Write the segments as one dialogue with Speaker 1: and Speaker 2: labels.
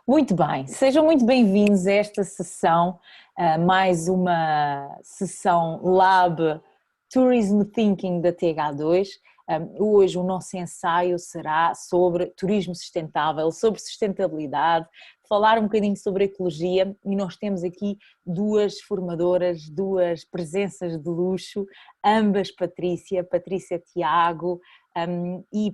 Speaker 1: Muito bem, sejam muito bem-vindos a esta sessão, mais uma sessão Lab Tourism Thinking da TH2. Hoje o nosso ensaio será sobre turismo sustentável, sobre sustentabilidade, falar um bocadinho sobre ecologia e nós temos aqui duas formadoras, duas presenças de luxo, ambas Patrícia Tiago e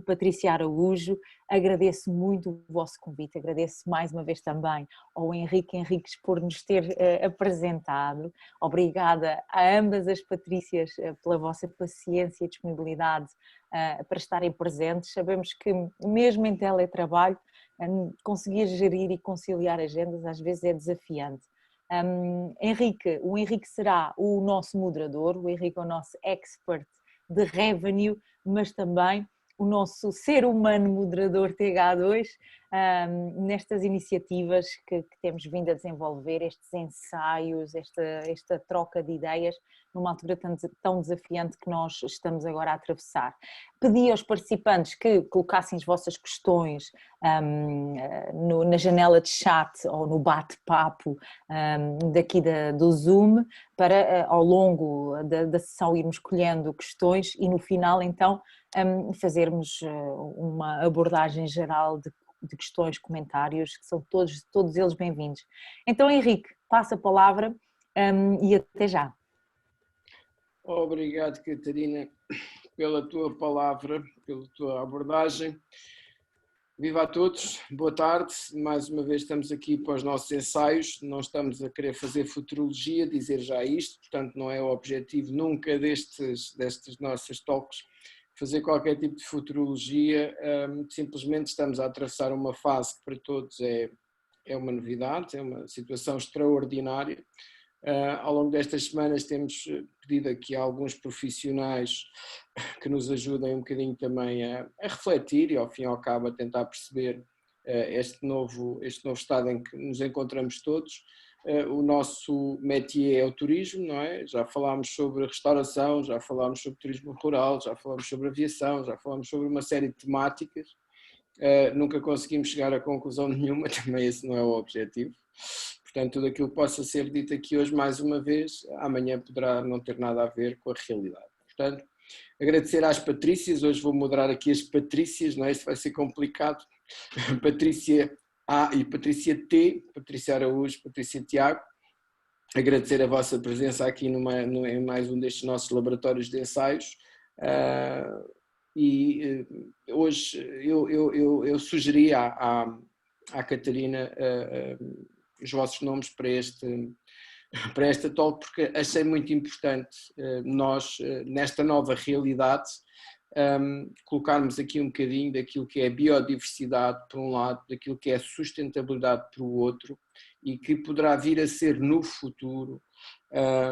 Speaker 1: Patrícia Araújo. Agradeço muito o vosso convite, agradeço mais uma vez também ao Henriques por nos ter apresentado. Obrigada a ambas as Patrícias pela vossa paciência e disponibilidade para estarem presentes. Sabemos que mesmo em teletrabalho conseguir gerir e conciliar agendas às vezes é desafiante. O Henrique será o nosso moderador, o Henrique é o nosso expert de revenue, mas também o nosso ser humano moderador TH2 nestas iniciativas que temos vindo a desenvolver, estes ensaios, esta troca de ideias numa altura tão desafiante que nós estamos agora a atravessar. Pedi aos participantes que colocassem as vossas questões na janela de chat ou no bate-papo daqui do Zoom, para ao longo da sessão irmos colhendo questões e no final então fazermos uma abordagem geral de questões, comentários, que são todos eles bem-vindos. Então, Henrique, passa a palavra e até já.
Speaker 2: Obrigado, Catarina, pela tua palavra, pela tua abordagem. Viva a todos, boa tarde, mais uma vez estamos aqui para os nossos ensaios, não estamos a querer fazer futurologia, dizer já isto, portanto não é o objetivo nunca destas nossas talks fazer qualquer tipo de futurologia, simplesmente estamos a atravessar uma fase que para todos é uma novidade, é uma situação extraordinária. Ao longo destas semanas temos pedido aqui a alguns profissionais que nos ajudem um bocadinho também a refletir e ao fim e ao cabo a tentar perceber este novo estado em que nos encontramos todos. O nosso métier é o turismo, não é? Já falámos sobre restauração, já falámos sobre turismo rural, já falámos sobre aviação, já falámos sobre uma série de temáticas. Nunca conseguimos chegar a conclusão nenhuma, também esse não é o objetivo. Portanto, tudo aquilo que possa ser dito aqui hoje, mais uma vez, amanhã poderá não ter nada a ver com a realidade. Portanto, agradecer às Patrícias, hoje vou moderar aqui as Patrícias, não é? Isto vai ser complicado. Patrícia A e Patrícia T, Patrícia Araújo, Patrícia Tiago. Agradecer a vossa presença aqui em mais um destes nossos laboratórios de ensaios. E hoje eu sugeri à Catarina os vossos nomes para esta talk, porque achei muito importante nós, nesta nova realidade, colocarmos aqui um bocadinho daquilo que é a biodiversidade, por um lado, daquilo que é a sustentabilidade, por outro, e que poderá vir a ser no futuro,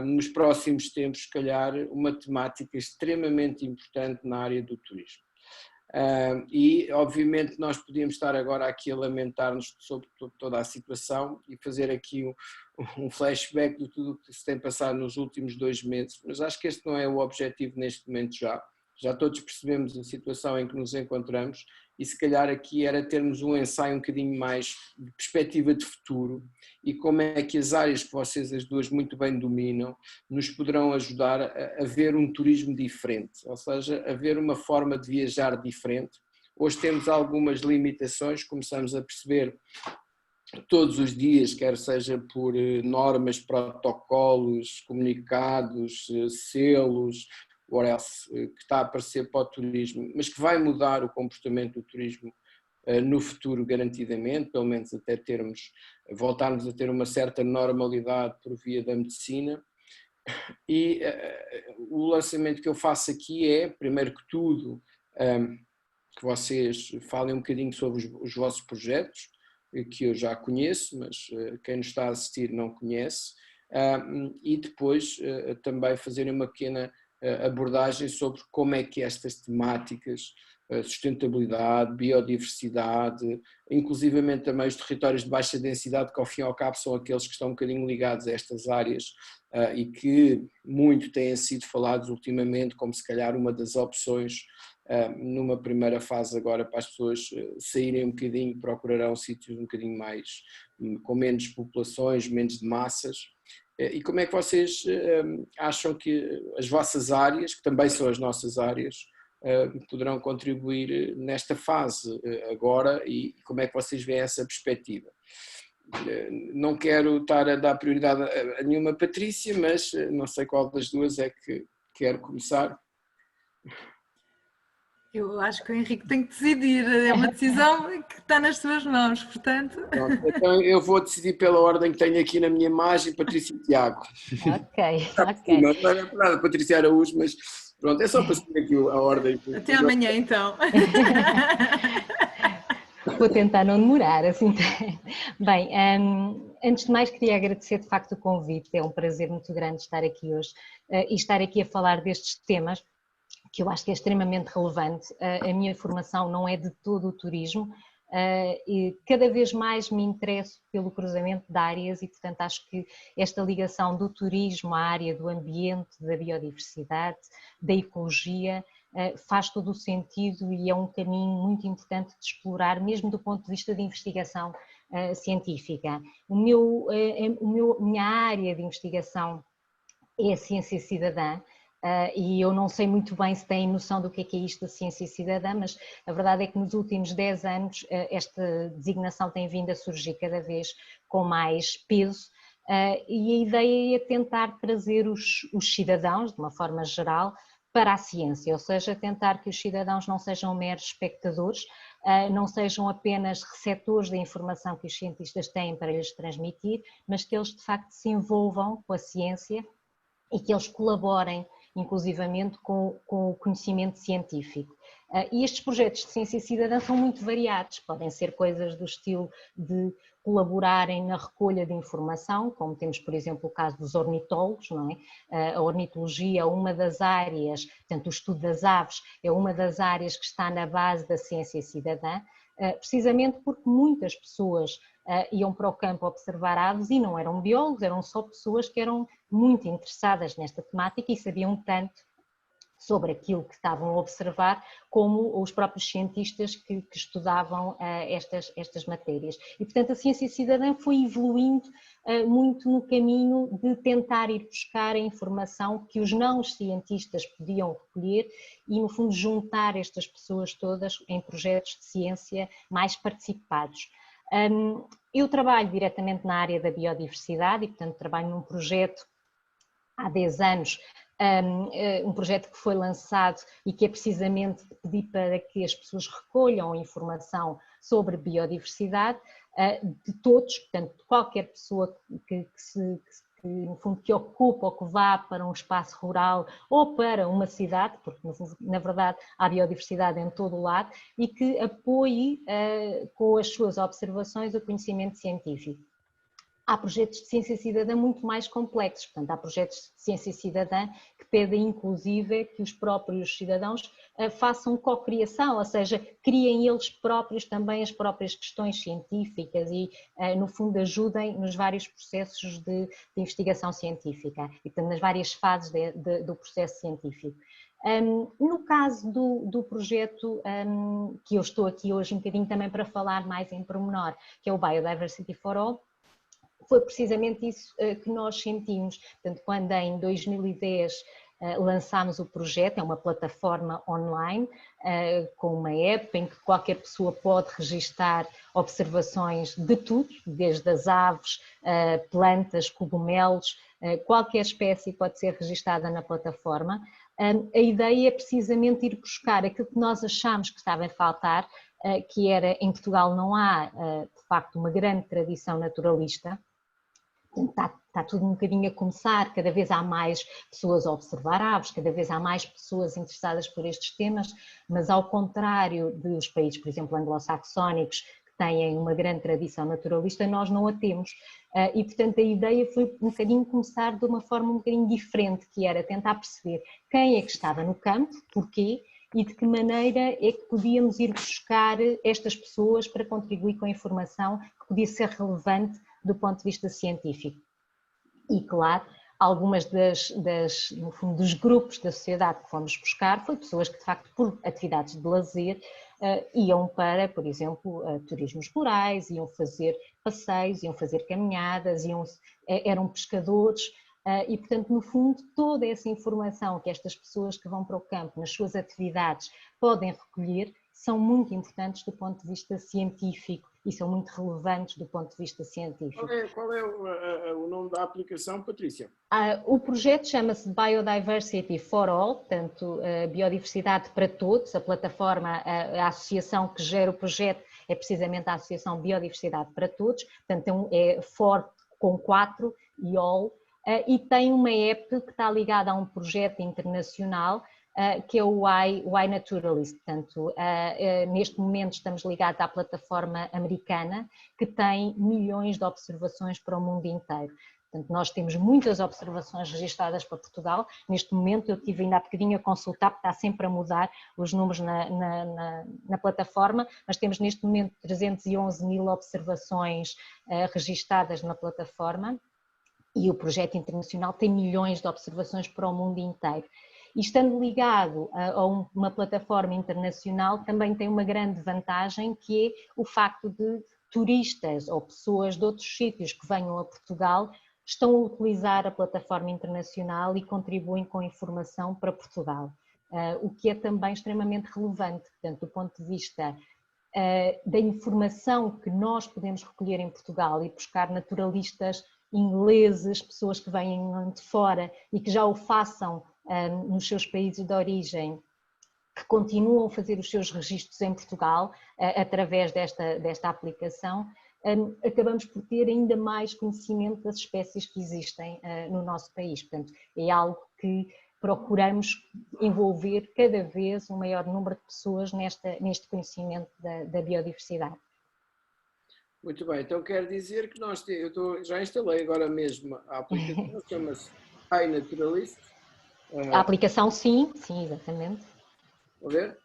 Speaker 2: nos próximos tempos, se calhar, uma temática extremamente importante na área do turismo. E obviamente nós podíamos estar agora aqui a lamentar-nos sobre toda a situação e fazer aqui um flashback de tudo o que se tem passado nos últimos 2 meses, mas acho que este não é o objetivo neste momento já todos percebemos a situação em que nos encontramos e se calhar aqui era termos um ensaio um bocadinho mais de perspectiva de futuro e como é que as áreas que vocês as duas muito bem dominam nos poderão ajudar a ver um turismo diferente, ou seja, a ver uma forma de viajar diferente. Hoje temos algumas limitações, começamos a perceber todos os dias, quer seja por normas, protocolos, comunicados, selos, what else, que está a aparecer para o turismo, mas que vai mudar o comportamento do turismo no futuro garantidamente, pelo menos até voltarmos a ter uma certa normalidade por via da medicina. E o lançamento que eu faço aqui é, primeiro que tudo, que vocês falem um bocadinho sobre os vossos projetos, que eu já conheço, mas quem nos está a assistir não conhece, e depois também fazerem uma pequena abordagem sobre como é que estas temáticas sustentabilidade, biodiversidade, inclusivamente também os territórios de baixa densidade, que ao fim e ao cabo são aqueles que estão um bocadinho ligados a estas áreas e que muito têm sido falados ultimamente como se calhar uma das opções numa primeira fase agora para as pessoas saírem um bocadinho, procurarão sítios um bocadinho mais, com menos populações, menos de massas. E como é que vocês acham que as vossas áreas, que também são as nossas áreas, poderão contribuir nesta fase agora e como é que vocês veem essa perspectiva? Não quero estar a dar prioridade a nenhuma Patrícia, mas não sei qual das duas é que quer começar.
Speaker 3: Eu acho que o Henrique tem que decidir, é uma decisão que está nas suas mãos, portanto...
Speaker 2: Pronto, então eu vou decidir pela ordem que tenho aqui na minha imagem, Patrícia e Tiago.
Speaker 1: Ok.
Speaker 2: Não é nada, Patrícia Araújo, mas pronto, é só para seguir aqui a ordem.
Speaker 3: Até amanhã então.
Speaker 4: Vou tentar não demorar, assim. Bem, antes de mais queria agradecer de facto o convite, é um prazer muito grande estar aqui hoje e estar aqui a falar destes temas, que eu acho que é extremamente relevante. A minha formação não é de todo o turismo e cada vez mais me interesso pelo cruzamento de áreas e, portanto, acho que esta ligação do turismo à área do ambiente, da biodiversidade, da ecologia, faz todo o sentido e é um caminho muito importante de explorar, mesmo do ponto de vista de investigação científica. Minha área de investigação é a ciência cidadã. E eu não sei muito bem se têm noção do que é isto da ciência cidadã, mas a verdade é que nos últimos 10 anos esta designação tem vindo a surgir cada vez com mais peso e a ideia é tentar trazer os cidadãos, de uma forma geral, para a ciência, ou seja, tentar que os cidadãos não sejam meros espectadores, não sejam apenas receptores da informação que os cientistas têm para lhes transmitir, mas que eles de facto se envolvam com a ciência e que eles colaborem inclusivamente com o conhecimento científico. E estes projetos de ciência cidadã são muito variados, podem ser coisas do estilo de colaborarem na recolha de informação, como temos, por exemplo, o caso dos ornitólogos, não é? A ornitologia é uma das áreas, portanto, o estudo das aves é uma das áreas que está na base da ciência cidadã, precisamente porque muitas pessoas iam para o campo observar aves e não eram biólogos, eram só pessoas que eram muito interessadas nesta temática e sabiam tanto sobre aquilo que estavam a observar, como os próprios cientistas que estudavam estas matérias. E, portanto, a ciência cidadã foi evoluindo muito no caminho de tentar ir buscar a informação que os não-cientistas podiam recolher e, no fundo, juntar estas pessoas todas em projetos de ciência mais participados. Eu trabalho diretamente na área da biodiversidade e, portanto, trabalho num projeto há 10 anos, um projeto que foi lançado e que é precisamente de pedir para que as pessoas recolham informação sobre biodiversidade de todos, portanto, de qualquer pessoa que no fundo, que ocupa ou que vá para um espaço rural ou para uma cidade, porque na verdade há biodiversidade em todo o lado, e que apoie com as suas observações o conhecimento científico. Há projetos de ciência cidadã muito mais complexos, portanto há projetos de ciência cidadã que pedem inclusive que os próprios cidadãos façam cocriação, ou seja, criem eles próprios também as próprias questões científicas e no fundo ajudem nos vários processos de investigação científica e portanto nas várias fases do processo científico. No caso do projeto que eu estou aqui hoje um bocadinho também para falar mais em pormenor, que é o Biodiversity for All, foi precisamente isso que nós sentimos. Portanto, quando em 2010 lançámos o projeto, é uma plataforma online com uma app em que qualquer pessoa pode registar observações de tudo, desde as aves, plantas, cogumelos, qualquer espécie pode ser registada na plataforma. A ideia é precisamente ir buscar aquilo que nós achamos que estava a faltar, que era, em Portugal não há de facto uma grande tradição naturalista. Está tudo um bocadinho a começar, cada vez há mais pessoas a observar aves, cada vez há mais pessoas interessadas por estes temas, mas ao contrário dos países, por exemplo, anglo-saxónicos, que têm uma grande tradição naturalista, nós não a temos. E, portanto, a ideia foi um bocadinho começar de uma forma um bocadinho diferente, que era tentar perceber quem é que estava no campo, porquê, e de que maneira é que podíamos ir buscar estas pessoas para contribuir com a informação que podia ser relevante do ponto de vista científico. E, claro, algumas no fundo, dos grupos da sociedade que fomos buscar foi pessoas que, de facto, por atividades de lazer, iam para, por exemplo, turismos rurais, iam fazer passeios, iam fazer caminhadas, eram pescadores e, portanto, no fundo, toda essa informação que estas pessoas que vão para o campo nas suas atividades podem recolher são muito importantes do ponto de vista científico e são muito relevantes do ponto de vista científico.
Speaker 2: Qual é o nome da aplicação, Patrícia?
Speaker 4: O projeto chama-se Biodiversity for All, portanto, Biodiversidade para Todos. A plataforma, a associação que gera o projeto é precisamente a Associação Biodiversidade para Todos, portanto é For com 4 e All, e tem uma app que está ligada a um projeto internacional que é o iNaturalist. Portanto, neste momento estamos ligados à plataforma americana que tem milhões de observações para o mundo inteiro. Portanto, nós temos muitas observações registradas para Portugal. Neste momento eu estive ainda há bocadinho a consultar, porque está sempre a mudar os números na plataforma, mas temos neste momento 311 mil observações registradas na plataforma e o projeto internacional tem milhões de observações para o mundo inteiro. E estando ligado a uma plataforma internacional também tem uma grande vantagem, que é o facto de turistas ou pessoas de outros sítios que venham a Portugal estão a utilizar a plataforma internacional e contribuem com informação para Portugal, o que é também extremamente relevante, portanto, do ponto de vista da informação que nós podemos recolher em Portugal e buscar naturalistas ingleses, pessoas que vêm de fora e que já o façam nos seus países de origem, que continuam a fazer os seus registros em Portugal através desta aplicação, acabamos por ter ainda mais conhecimento das espécies que existem no nosso país. Portanto, é algo que procuramos envolver cada vez um maior número de pessoas neste conhecimento da biodiversidade.
Speaker 2: Muito bem, então quer dizer que já instalei agora mesmo a aplicação, chama-se iNaturalist.
Speaker 4: A aplicação sim, exatamente.
Speaker 2: A ver?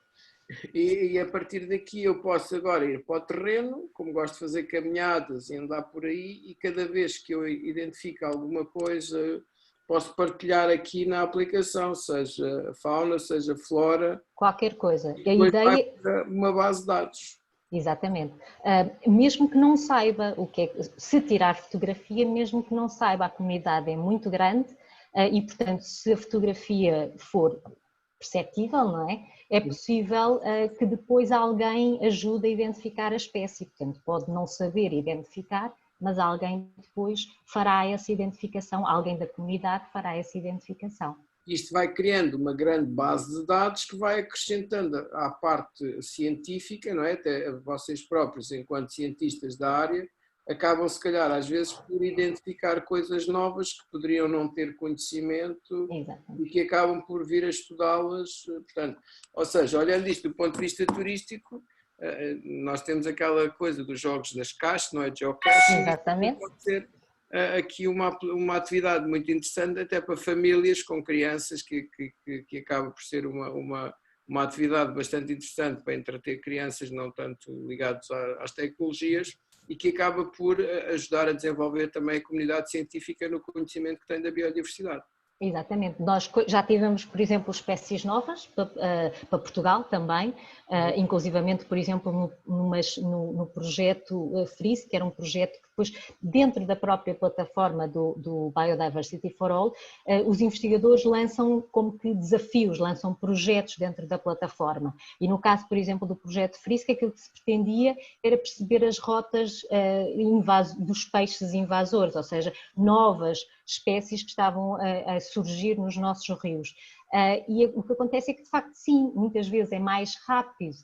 Speaker 2: E a partir daqui eu posso agora ir para o terreno, como gosto de fazer caminhadas e andar por aí, e cada vez que eu identifico alguma coisa, posso partilhar aqui na aplicação, seja fauna, seja flora.
Speaker 4: Qualquer coisa.
Speaker 2: E depois vai para uma base de dados.
Speaker 4: Exatamente. Mesmo que não saiba o que é, se tirar fotografia, mesmo que não saiba, a comunidade é muito grande e, portanto, se a fotografia for perceptível, não é? É possível que depois alguém ajude a identificar a espécie. Portanto, pode não saber identificar, mas alguém depois fará essa identificação, alguém da comunidade fará essa identificação.
Speaker 2: Isto vai criando uma grande base de dados que vai acrescentando à parte científica, não é? Até vocês próprios, enquanto cientistas da área, acabam se calhar às vezes por identificar coisas novas que poderiam não ter conhecimento. Exatamente. E que acabam por vir a estudá-las. Portanto, ou seja, olhando isto do ponto de vista turístico, nós temos aquela coisa dos jogos das caixas, não é? Geocaching.
Speaker 4: Exatamente.
Speaker 2: Pode ser aqui uma atividade muito interessante até para famílias com crianças que acaba por ser uma atividade bastante interessante para entreter crianças não tanto ligadas às tecnologias e que acaba por ajudar a desenvolver também a comunidade científica no conhecimento que tem da biodiversidade.
Speaker 4: Exatamente, nós já tivemos, por exemplo, espécies novas para Portugal também, inclusivamente, por exemplo, no projeto FRISE, que era um projeto que depois, dentro da própria plataforma do Biodiversity for All, os investigadores lançam como que desafios, lançam projetos dentro da plataforma. E no caso, por exemplo, do projeto FRISE, que aquilo que se pretendia era perceber as rotas dos peixes invasores, ou seja, novas espécies que estavam a surgir nos nossos rios. E o que acontece é que, de facto, sim, muitas vezes é mais rápido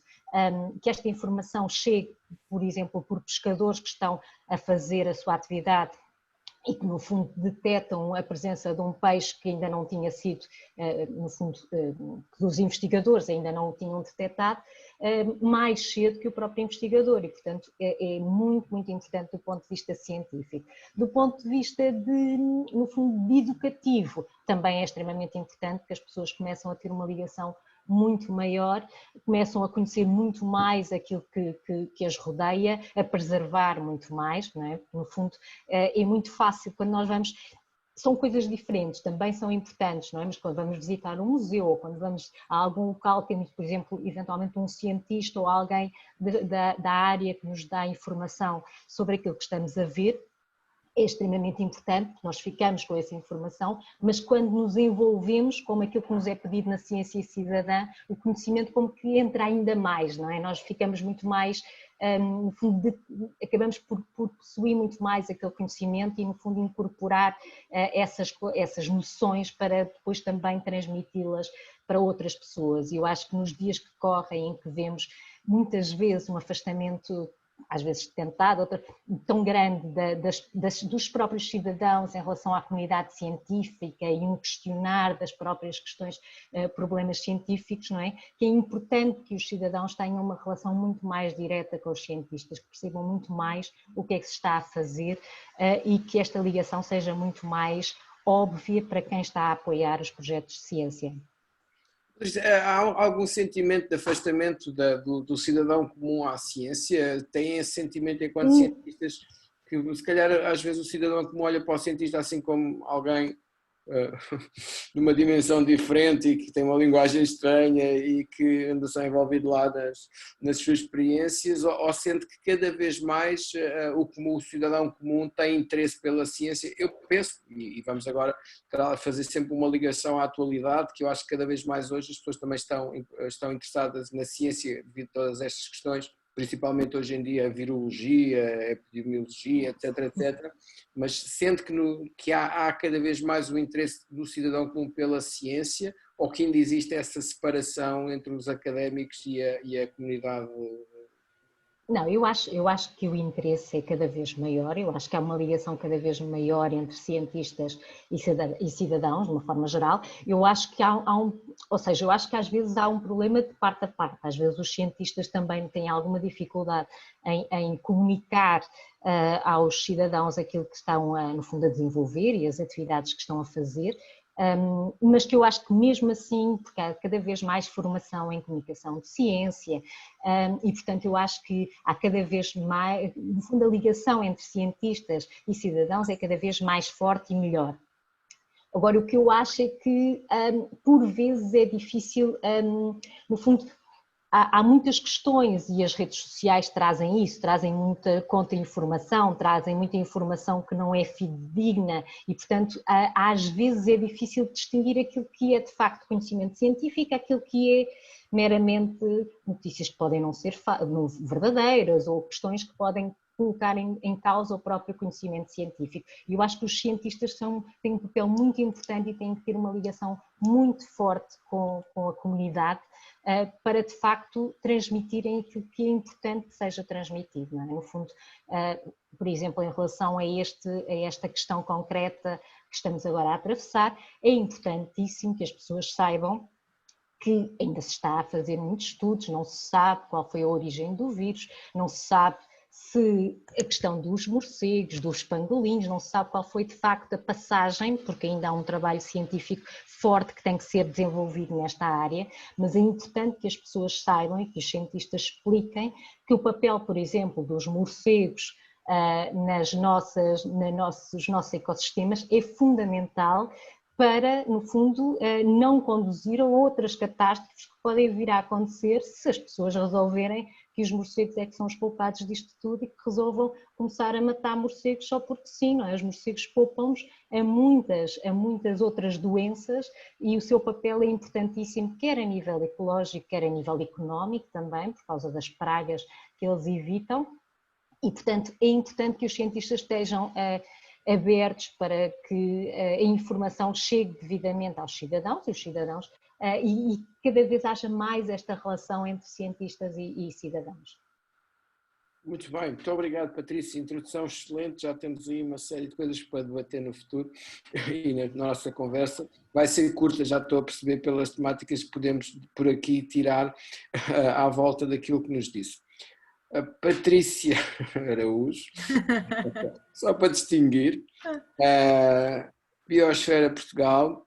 Speaker 4: que esta informação chegue, por exemplo, por pescadores que estão a fazer a sua atividade e que, no fundo, detectam a presença de um peixe que ainda não tinha sido, no fundo, que os investigadores ainda não o tinham detectado, mais cedo que o próprio investigador e, portanto, é muito, muito importante do ponto de vista científico. Do ponto de vista, no fundo, de educativo, também é extremamente importante que as pessoas começam a ter uma ligação muito maior, começam a conhecer muito mais aquilo que as rodeia, a preservar muito mais, não é? No fundo, é muito fácil quando nós vamos. São coisas diferentes, também são importantes, não é? Mas quando vamos visitar um museu ou quando vamos a algum local, temos, por exemplo, eventualmente um cientista ou alguém da área que nos dá informação sobre aquilo que estamos a ver, é extremamente importante, nós ficamos com essa informação, mas quando nos envolvemos, como aquilo que nos é pedido na ciência cidadã, o conhecimento como que entra ainda mais, não é? Nós ficamos muito mais, no fundo, acabamos por possuir muito mais aquele conhecimento e, no fundo, incorporar essas noções para depois também transmiti-las para outras pessoas. E eu acho que nos dias que correm, em que vemos muitas vezes um afastamento às vezes tentado, tão grande dos próprios cidadãos em relação à comunidade científica e um questionar das próprias questões, problemas científicos, não é? Que é importante que os cidadãos tenham uma relação muito mais direta com os cientistas, que percebam muito mais o que é que se está a fazer e que esta ligação seja muito mais óbvia para quem está a apoiar os projetos de ciência.
Speaker 2: Há algum sentimento de afastamento do cidadão comum à ciência? Tem esse sentimento enquanto cientistas que se calhar às vezes o cidadão comum olha para o cientista assim como alguém de uma dimensão diferente e que tem uma linguagem estranha e que anda só envolvido lá nas suas experiências, ou sente que cada vez mais o cidadão comum tem interesse pela ciência? Eu penso, e vamos agora fazer sempre uma ligação à atualidade, que eu acho que cada vez mais hoje as pessoas também estão interessadas na ciência devido a todas estas questões, principalmente hoje em dia a virologia, a epidemiologia, etc, etc, mas sente que há cada vez mais o interesse do cidadão comum pela ciência, ou que ainda existe essa separação entre os académicos e a comunidade?
Speaker 4: Não, eu acho que o interesse é cada vez maior, eu acho que há uma ligação cada vez maior entre cientistas e cidadãos, de uma forma geral. Eu acho que ou seja, eu acho que às vezes há um problema de parte a parte, às vezes os cientistas também têm alguma dificuldade em comunicar aos cidadãos aquilo que estão, no fundo, a desenvolver e as atividades que estão a fazer. Mas que eu acho que mesmo assim, porque há cada vez mais formação em comunicação de ciência e portanto eu acho que há cada vez mais, no fundo a ligação entre cientistas e cidadãos é cada vez mais forte e melhor. Agora o que eu acho é que por vezes é difícil, no fundo, há muitas questões e as redes sociais trazem isso, trazem muita contra-informação, trazem muita informação que não é fidedigna e, portanto, às vezes é difícil distinguir aquilo que é de facto conhecimento científico, aquilo que é meramente notícias que podem não ser verdadeiras ou questões que podem colocar em causa o próprio conhecimento científico. E eu acho que os cientistas têm um papel muito importante e têm que ter uma ligação muito forte com a comunidade para, de facto, transmitirem aquilo que é importante que seja transmitido. Não é? No fundo, por exemplo, em relação a esta questão concreta que estamos agora a atravessar, é importantíssimo que as pessoas saibam que ainda se está a fazer muitos estudos, não se sabe qual foi a origem do vírus, não se sabe se a questão dos morcegos, dos pangolim, não se sabe qual foi de facto a passagem, porque ainda há um trabalho científico forte que tem que ser desenvolvido nesta área, mas é importante que as pessoas saibam e que os cientistas expliquem que o papel, por exemplo, dos morcegos nos nossos ecossistemas é fundamental para, no fundo, não conduzir a outras catástrofes que podem vir a acontecer se as pessoas resolverem que os morcegos é que são os culpados disto tudo e que resolvam começar a matar morcegos só porque sim, não é? Os morcegos poupam-nos a muitas outras doenças e o seu papel é importantíssimo, quer a nível ecológico, quer a nível económico também, por causa das pragas que eles evitam e, portanto, é importante que os cientistas estejam abertos para que a informação chegue devidamente aos cidadãos e cada vez haja mais esta relação entre cientistas e cidadãos.
Speaker 2: Muito bem, muito obrigado, Patrícia, introdução excelente, já temos aí uma série de coisas para debater no futuro e na nossa conversa. Vai ser curta, já estou a perceber pelas temáticas que podemos por aqui tirar à volta daquilo que nos disse. A Patrícia Araújo, só para distinguir, Biosfera Portugal,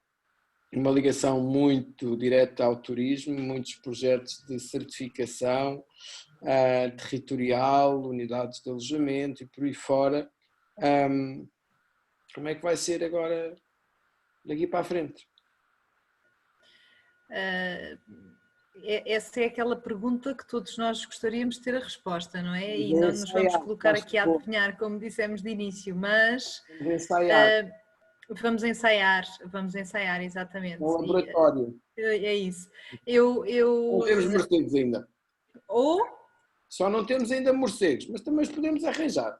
Speaker 2: uma ligação muito direta ao turismo, muitos projetos de certificação territorial, unidades de alojamento e por aí fora. Como é que vai ser agora daqui para a frente?
Speaker 3: Essa é aquela pergunta que todos nós gostaríamos de ter a resposta, não é? E não nos vamos colocar aqui a adivinhar, como dissemos de início, mas vamos ensaiar, exatamente.
Speaker 2: No laboratório.
Speaker 3: É isso.
Speaker 2: Não temos morcegos ainda.
Speaker 3: Ou?
Speaker 2: Só não temos ainda morcegos, mas também os podemos arranjar.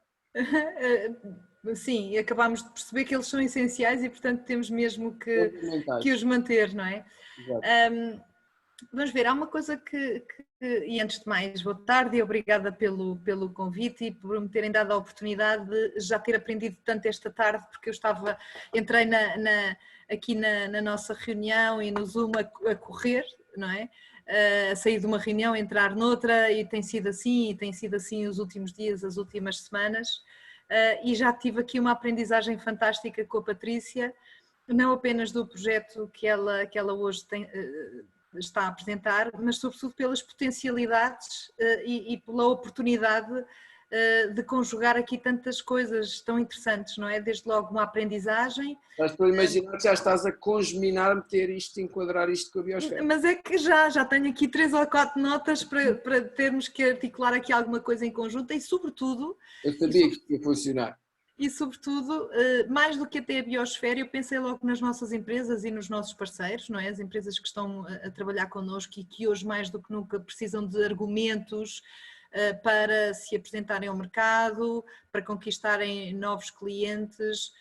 Speaker 3: Sim, acabámos de perceber que eles são essenciais e, portanto, temos mesmo que os manter, não é? Vamos ver, há uma coisa e antes de mais, boa tarde e obrigada pelo convite e por me terem dado a oportunidade de já ter aprendido tanto esta tarde, porque eu entrei aqui na nossa reunião e no Zoom a correr, não é? A sair de uma reunião, entrar noutra e tem sido assim os últimos dias, as últimas semanas. E já tive aqui uma aprendizagem fantástica com a Patrícia, não apenas do projeto que ela hoje está a apresentar, mas sobretudo pelas potencialidades e pela oportunidade de conjugar aqui tantas coisas tão interessantes, não é? Desde logo uma aprendizagem.
Speaker 2: Já estou a imaginar que já estás a congeminar, meter isto, enquadrar isto com a biosfera.
Speaker 3: Mas é que já tenho aqui 3 ou 4 notas para termos que articular aqui alguma coisa em conjunto e sobretudo...
Speaker 2: Eu sabia que isto ia funcionar.
Speaker 3: E sobretudo, mais do que até a biosfera, eu pensei logo nas nossas empresas e nos nossos parceiros, não é? As empresas que estão a trabalhar connosco e que hoje mais do que nunca precisam de argumentos para se apresentarem ao mercado, para conquistarem novos clientes,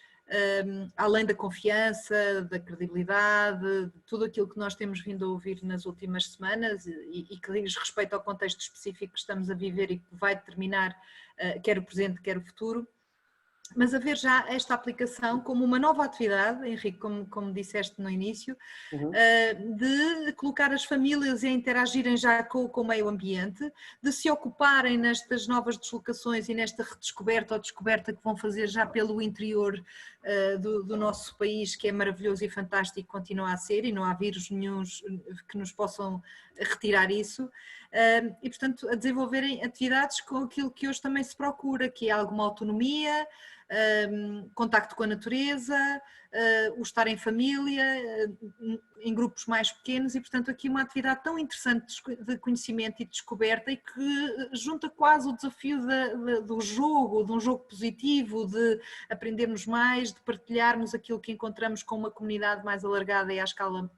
Speaker 3: além da confiança, da credibilidade, de tudo aquilo que nós temos vindo a ouvir nas últimas semanas e que diz respeito ao contexto específico que estamos a viver e que vai determinar quer o presente, quer o futuro. Mas a ver já esta aplicação como uma nova atividade, Henrique, como disseste no início, de colocar as famílias a interagirem já com o meio ambiente, de se ocuparem nestas novas deslocações e nesta redescoberta ou descoberta que vão fazer já pelo interior do nosso país, que é maravilhoso e fantástico e continua a ser, e não há vírus nenhuns que nos possam retirar isso. E, portanto, a desenvolverem atividades com aquilo que hoje também se procura, que é alguma autonomia, contacto com a natureza, o estar em família, em grupos mais pequenos e, portanto, aqui uma atividade tão interessante de conhecimento e de descoberta e que junta quase o desafio do jogo, de um jogo positivo, de aprendermos mais, de partilharmos aquilo que encontramos com uma comunidade mais alargada e à escala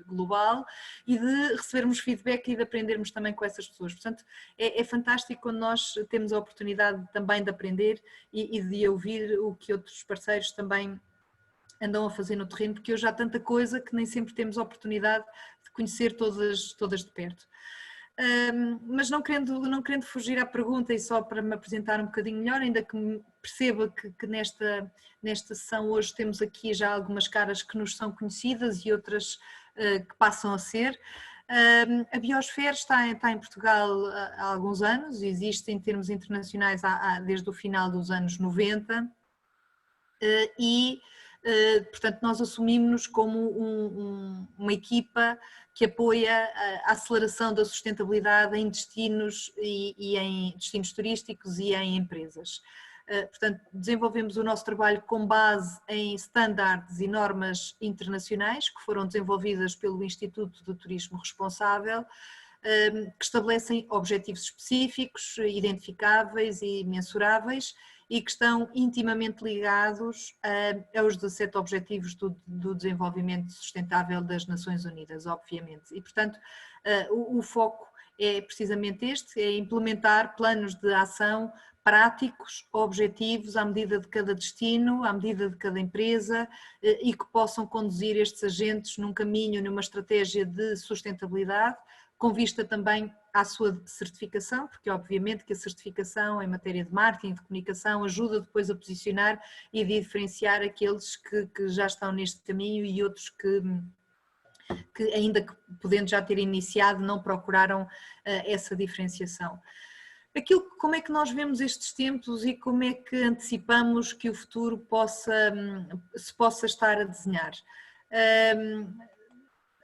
Speaker 3: global e de recebermos feedback e de aprendermos também com essas pessoas. Portanto, é fantástico quando nós temos a oportunidade também de aprender e de ouvir o que outros parceiros também andam a fazer no terreno, porque hoje há tanta coisa que nem sempre temos a oportunidade de conhecer todas de perto. Mas não querendo fugir à pergunta e só para me apresentar um bocadinho melhor, ainda que perceba que nesta sessão hoje temos aqui já algumas caras que nos são conhecidas e outras que passam a ser. A biosfera está em Portugal há alguns anos, existe em termos internacionais desde o final dos anos 90 e portanto nós assumimos-nos como uma equipa que apoia a aceleração da sustentabilidade em destinos e em destinos turísticos e em empresas. Portanto, desenvolvemos o nosso trabalho com base em estándares e normas internacionais que foram desenvolvidas pelo Instituto de Turismo Responsável, que estabelecem objetivos específicos, identificáveis e mensuráveis e que estão intimamente ligados aos 17 Objetivos do Desenvolvimento Sustentável das Nações Unidas, obviamente. E, portanto, o foco é precisamente este, é implementar planos de ação práticos, objetivos, à medida de cada destino, à medida de cada empresa e que possam conduzir estes agentes num caminho, numa estratégia de sustentabilidade, com vista também à sua certificação, porque obviamente que a certificação em matéria de marketing, de comunicação, ajuda depois a posicionar e a diferenciar aqueles que já estão neste caminho e outros que ainda que podendo já ter iniciado, não procuraram essa diferenciação. Como é que nós vemos estes tempos e como é que antecipamos que o futuro se possa estar a desenhar?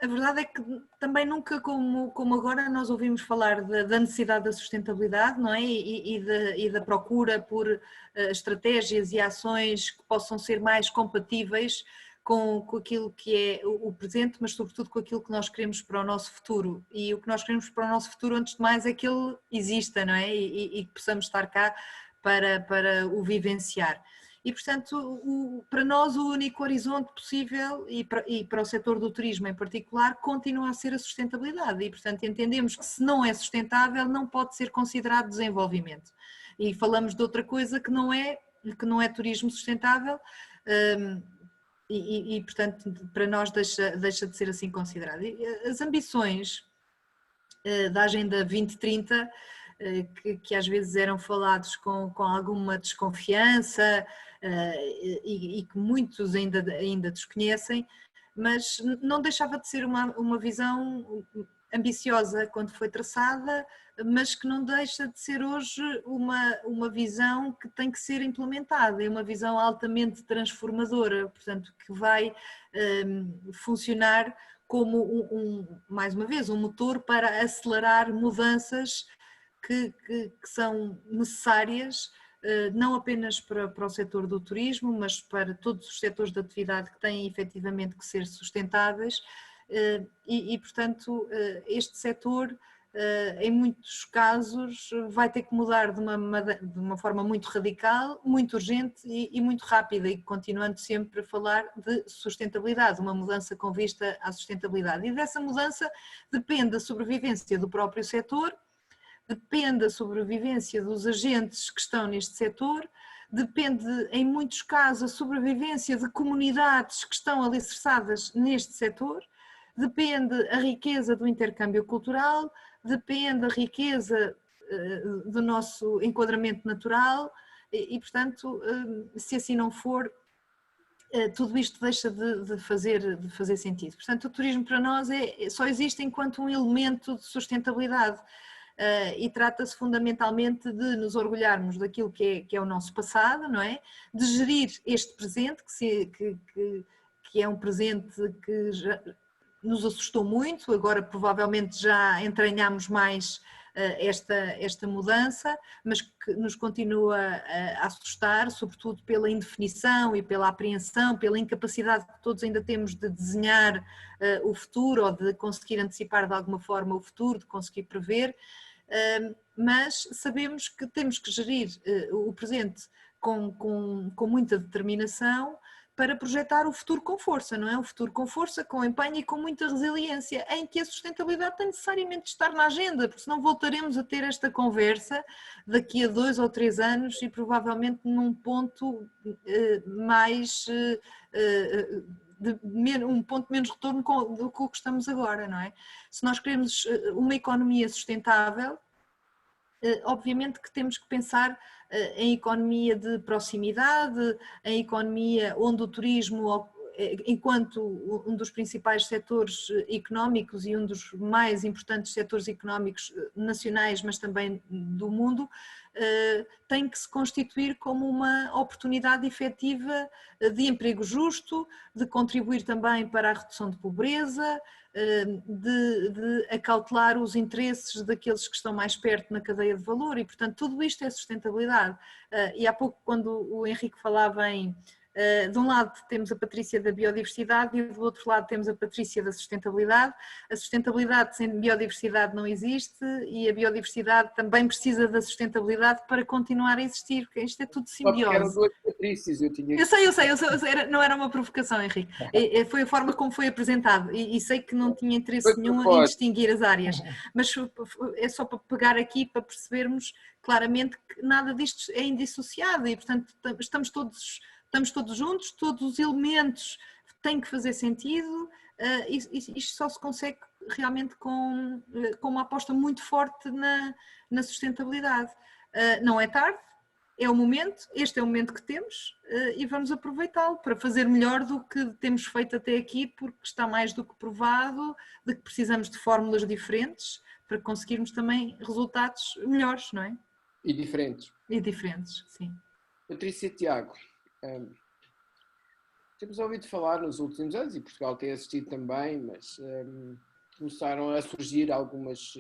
Speaker 3: A verdade é que também nunca como agora nós ouvimos falar da necessidade da sustentabilidade, não é? E da procura por estratégias e ações que possam ser mais compatíveis com aquilo que é o presente, mas sobretudo com aquilo que nós queremos para o nosso futuro. E o que nós queremos para o nosso futuro, antes de mais, é que ele exista, não é? E que possamos estar cá para o vivenciar. E, portanto, para nós o único horizonte possível, e para o setor do turismo em particular, continua a ser a sustentabilidade. E, portanto, entendemos que se não é sustentável, não pode ser considerado desenvolvimento. E falamos de outra coisa que não é turismo sustentável, portanto, para nós deixa de ser assim considerado. As ambições da Agenda 2030, que às vezes eram falados com alguma desconfiança e que muitos ainda desconhecem, mas não deixava de ser uma visão ambiciosa quando foi traçada, mas que não deixa de ser hoje uma visão que tem que ser implementada, é uma visão altamente transformadora, portanto, que vai funcionar como, mais uma vez, um motor para acelerar mudanças que são necessárias, não apenas para o setor do turismo, mas para todos os setores de atividade que têm efetivamente que ser sustentáveis portanto, este setor, em muitos casos, vai ter que mudar de uma forma muito radical, muito urgente e muito rápida, e continuando sempre a falar de sustentabilidade, uma mudança com vista à sustentabilidade. E dessa mudança depende a sobrevivência do próprio setor, depende da sobrevivência dos agentes que estão neste setor, depende, em muitos casos, a sobrevivência de comunidades que estão alicerçadas neste setor, depende a riqueza do intercâmbio cultural, depende a riqueza do nosso enquadramento natural portanto, se assim não for, tudo isto deixa de fazer sentido. Portanto, o turismo para nós só existe enquanto um elemento de sustentabilidade. E trata-se fundamentalmente de nos orgulharmos daquilo que é o nosso passado, não é? De gerir este presente, que é um presente que já nos assustou muito, agora provavelmente já entranhamos mais esta mudança, mas que nos continua a assustar, sobretudo pela indefinição e pela apreensão, pela incapacidade que todos ainda temos de desenhar o futuro ou de conseguir antecipar de alguma forma o futuro, de conseguir prever. Mas sabemos que temos que gerir o presente com muita determinação para projetar o futuro com força, não é? O futuro com força, com empenho e com muita resiliência, em que a sustentabilidade tem necessariamente de estar na agenda, porque senão voltaremos a ter esta conversa daqui a 2 ou 3 anos e provavelmente num ponto mais... um ponto menos retorno do que estamos agora, não é? Se nós queremos uma economia sustentável, obviamente que temos que pensar em economia de proximidade, em economia onde o turismo, enquanto um dos principais setores económicos e um dos mais importantes setores económicos nacionais, mas também do mundo, tem que se constituir como uma oportunidade efetiva de emprego justo, de contribuir também para a redução de pobreza, de acautelar os interesses daqueles que estão mais perto na cadeia de valor e, portanto, tudo isto é sustentabilidade. E há pouco, quando o Henrique falava de um lado temos a Patrícia da biodiversidade e do outro lado temos a Patrícia da sustentabilidade. A sustentabilidade sem biodiversidade não existe e a biodiversidade também precisa da sustentabilidade para continuar a existir, porque isto é tudo simbiose. Só porque
Speaker 2: eram duas Patrícias, eu tinha...
Speaker 3: Eu sei, não era uma provocação, Henrique, foi a forma como foi apresentado e sei que não tinha interesse nenhum em distinguir as áreas, mas é só para pegar aqui para percebermos claramente que nada disto é indissociado e, portanto, estamos todos juntos, todos os elementos têm que fazer sentido, isto só se consegue realmente com uma aposta muito forte na sustentabilidade. Não é tarde, é o momento, este é o momento que temos e vamos aproveitá-lo para fazer melhor do que temos feito até aqui, porque está mais do que provado de que precisamos de fórmulas diferentes para conseguirmos também resultados melhores, não é?
Speaker 2: E diferentes.
Speaker 3: E diferentes, sim.
Speaker 2: Patrícia e Tiago, temos ouvido falar nos últimos anos, e Portugal tem assistido também, mas começaram a surgir algumas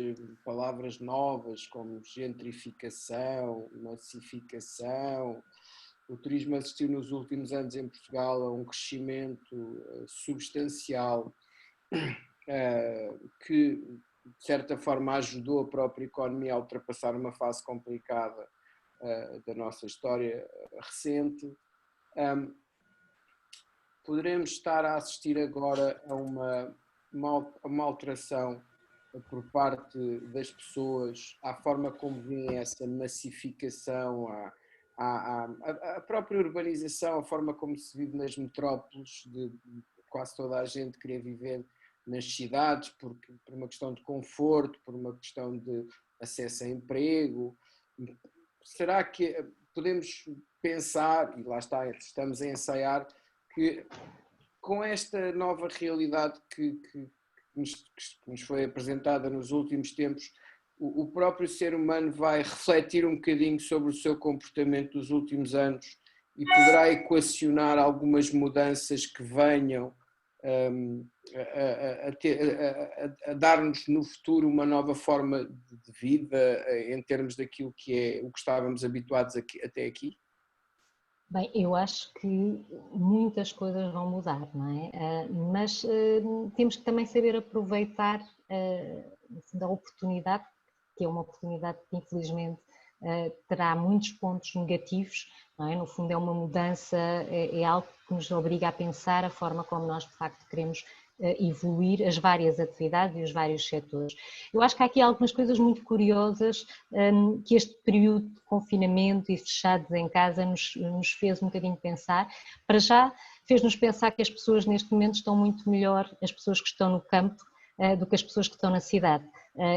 Speaker 2: palavras novas, como gentrificação, massificação. O turismo assistiu nos últimos anos em Portugal a um crescimento substancial que, de certa forma, ajudou a própria economia a ultrapassar uma fase complicada da nossa história recente. Poderemos estar a assistir agora a uma alteração por parte das pessoas à forma como veem essa massificação, a própria urbanização, a forma como se vive nas metrópoles, de quase toda a gente querer viver nas cidades por uma questão de conforto, por uma questão de acesso a emprego. Será que podemos pensar, e lá está, estamos a ensaiar, que com esta nova realidade que nos foi apresentada nos últimos tempos, o próprio ser humano vai refletir um bocadinho sobre o seu comportamento dos últimos anos e poderá equacionar algumas mudanças que venham a dar-nos no futuro uma nova forma de vida em termos daquilo que é o que estávamos habituados até aqui?
Speaker 4: Bem, eu acho que muitas coisas vão mudar, não é? Mas temos que também saber aproveitar da oportunidade, que é uma oportunidade que infelizmente terá muitos pontos negativos, não é? No fundo é uma mudança, é algo que nos obriga a pensar a forma como nós de facto queremos evoluir as várias atividades e os vários setores. Eu acho que há aqui algumas coisas muito curiosas que este período de confinamento e fechados em casa nos fez um bocadinho pensar. Para já, fez-nos pensar que as pessoas neste momento estão muito melhor, as pessoas que estão no campo, do que as pessoas que estão na cidade.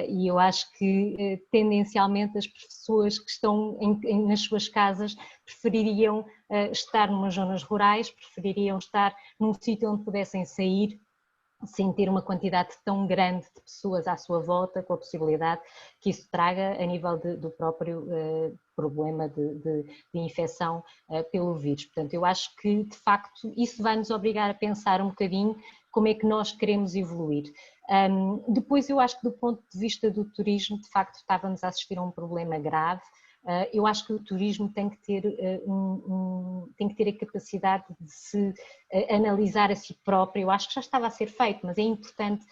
Speaker 4: E eu acho que tendencialmente as pessoas que estão nas suas casas prefeririam estar numas zonas rurais, prefeririam estar num sítio onde pudessem sair sem ter uma quantidade tão grande de pessoas à sua volta, com a possibilidade que isso traga a nível do próprio problema de infecção pelo vírus. Portanto, eu acho que de facto isso vai nos obrigar a pensar um bocadinho como é que nós queremos evoluir. Depois eu acho que do ponto de vista do turismo, de facto estávamos a assistir a um problema grave. Eu acho que o turismo tem que ter, tem que ter a capacidade de se analisar a si próprio. Eu acho que já estava a ser feito, mas é importante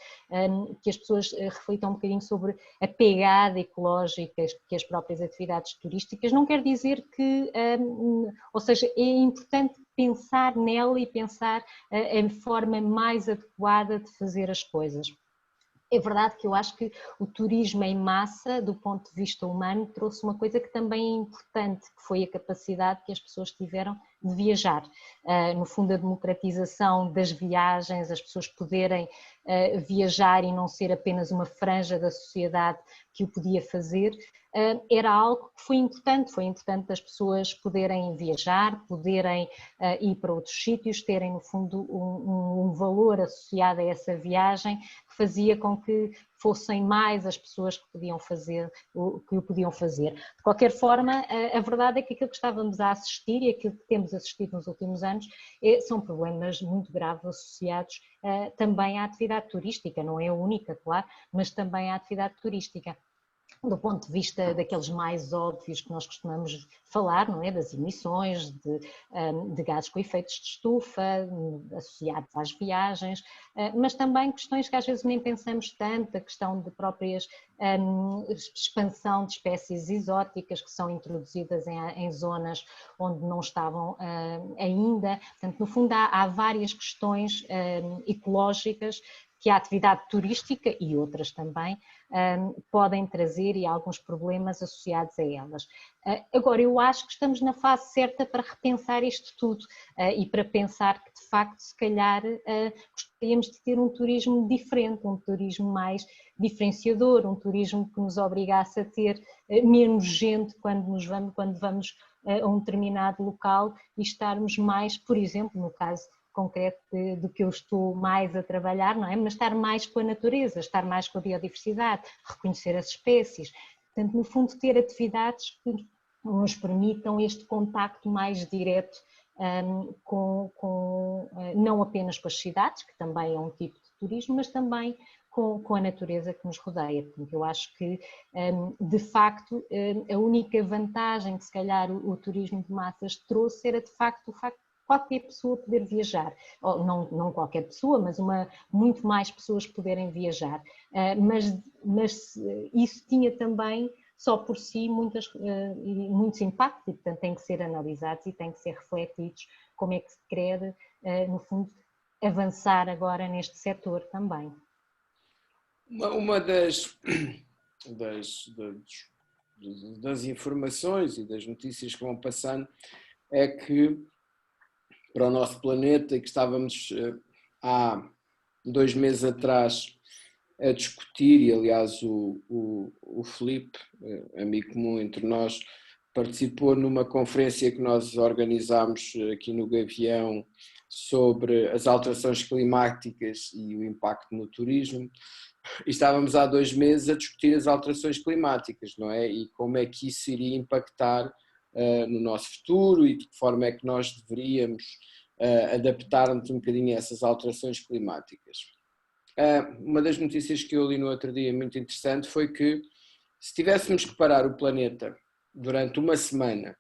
Speaker 4: que as pessoas reflitam um bocadinho sobre a pegada ecológica que as próprias atividades turísticas. Não quer dizer que, ou seja, é importante pensar nela e pensar a forma mais adequada de fazer as coisas. É verdade que eu acho que o turismo em massa, do ponto de vista humano, trouxe uma coisa que também é importante, que foi a capacidade que as pessoas tiveram de viajar. No fundo, a democratização das viagens, as pessoas poderem viajar e não ser apenas uma franja da sociedade que o podia fazer, era algo que foi importante as pessoas poderem viajar, poderem ir para outros sítios, terem no fundo um valor associado a essa viagem, que fazia com que fossem mais as pessoas que o podiam fazer. De qualquer forma, a verdade é que aquilo que estávamos a assistir e aquilo que temos assistido nos últimos anos são problemas muito graves associados também à atividade turística, não é a única, claro, mas também à atividade turística. Do ponto de vista daqueles mais óbvios que nós costumamos falar, não é? Das emissões de gases com efeitos de estufa associados às viagens, mas também questões que às vezes nem pensamos tanto, a questão de próprias expansão de espécies exóticas que são introduzidas em zonas onde não estavam ainda. Portanto, no fundo há várias questões ecológicas que a atividade turística e outras também podem trazer e alguns problemas associados a elas. Agora, eu acho que estamos na fase certa para repensar isto tudo e para pensar que, de facto, se calhar gostaríamos de ter um turismo diferente, um turismo mais diferenciador, um turismo que nos obrigasse a ter menos gente quando vamos a um determinado local e estarmos mais, por exemplo, no caso concreto do que eu estou mais a trabalhar, não é? Mas estar mais com a natureza, estar mais com a biodiversidade, reconhecer as espécies. Portanto, no fundo, ter atividades que nos permitam este contacto mais direto não apenas com as cidades, que também é um tipo de turismo, mas também com a natureza que nos rodeia. Portanto, eu acho que, de facto, a única vantagem que se calhar o turismo de massas trouxe era de facto o facto de qualquer pessoa poder viajar, ou não qualquer pessoa, mas muito mais pessoas poderem viajar, mas isso tinha também só por si muitos impactos e, portanto, têm que ser analisados e têm que ser refletidos como é que se quer, no fundo, avançar agora neste setor também.
Speaker 2: Uma das informações e das notícias que vão passando é que para o nosso planeta, que estávamos há 2 meses atrás a discutir, e aliás o Filipe, amigo comum entre nós, participou numa conferência que nós organizámos aqui no Gavião sobre as alterações climáticas e o impacto no turismo. E estávamos há 2 meses a discutir as alterações climáticas, não é? E como é que isso iria impactar no nosso futuro e de que forma é que nós deveríamos adaptar-nos um bocadinho a essas alterações climáticas. Uma das notícias que eu li no outro dia muito interessante foi que se tivéssemos que parar o planeta durante uma semana,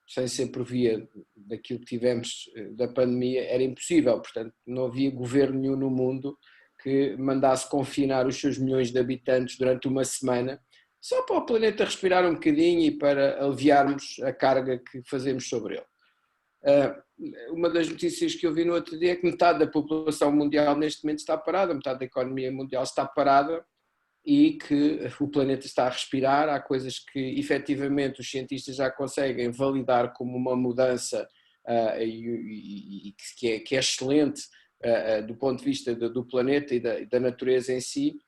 Speaker 2: sem ser por via daquilo que tivemos da pandemia, era impossível. Portanto, não havia governo nenhum no mundo que mandasse confinar os seus milhões de habitantes durante uma semana, só para o planeta respirar um bocadinho e para aliviarmos a carga que fazemos sobre ele. Uma das notícias que eu vi no outro dia é que metade da população mundial neste momento está parada, metade da economia mundial está parada e que o planeta está a respirar. Há coisas que efetivamente os cientistas já conseguem validar como uma mudança e que é excelente do ponto de vista do planeta e da natureza em si.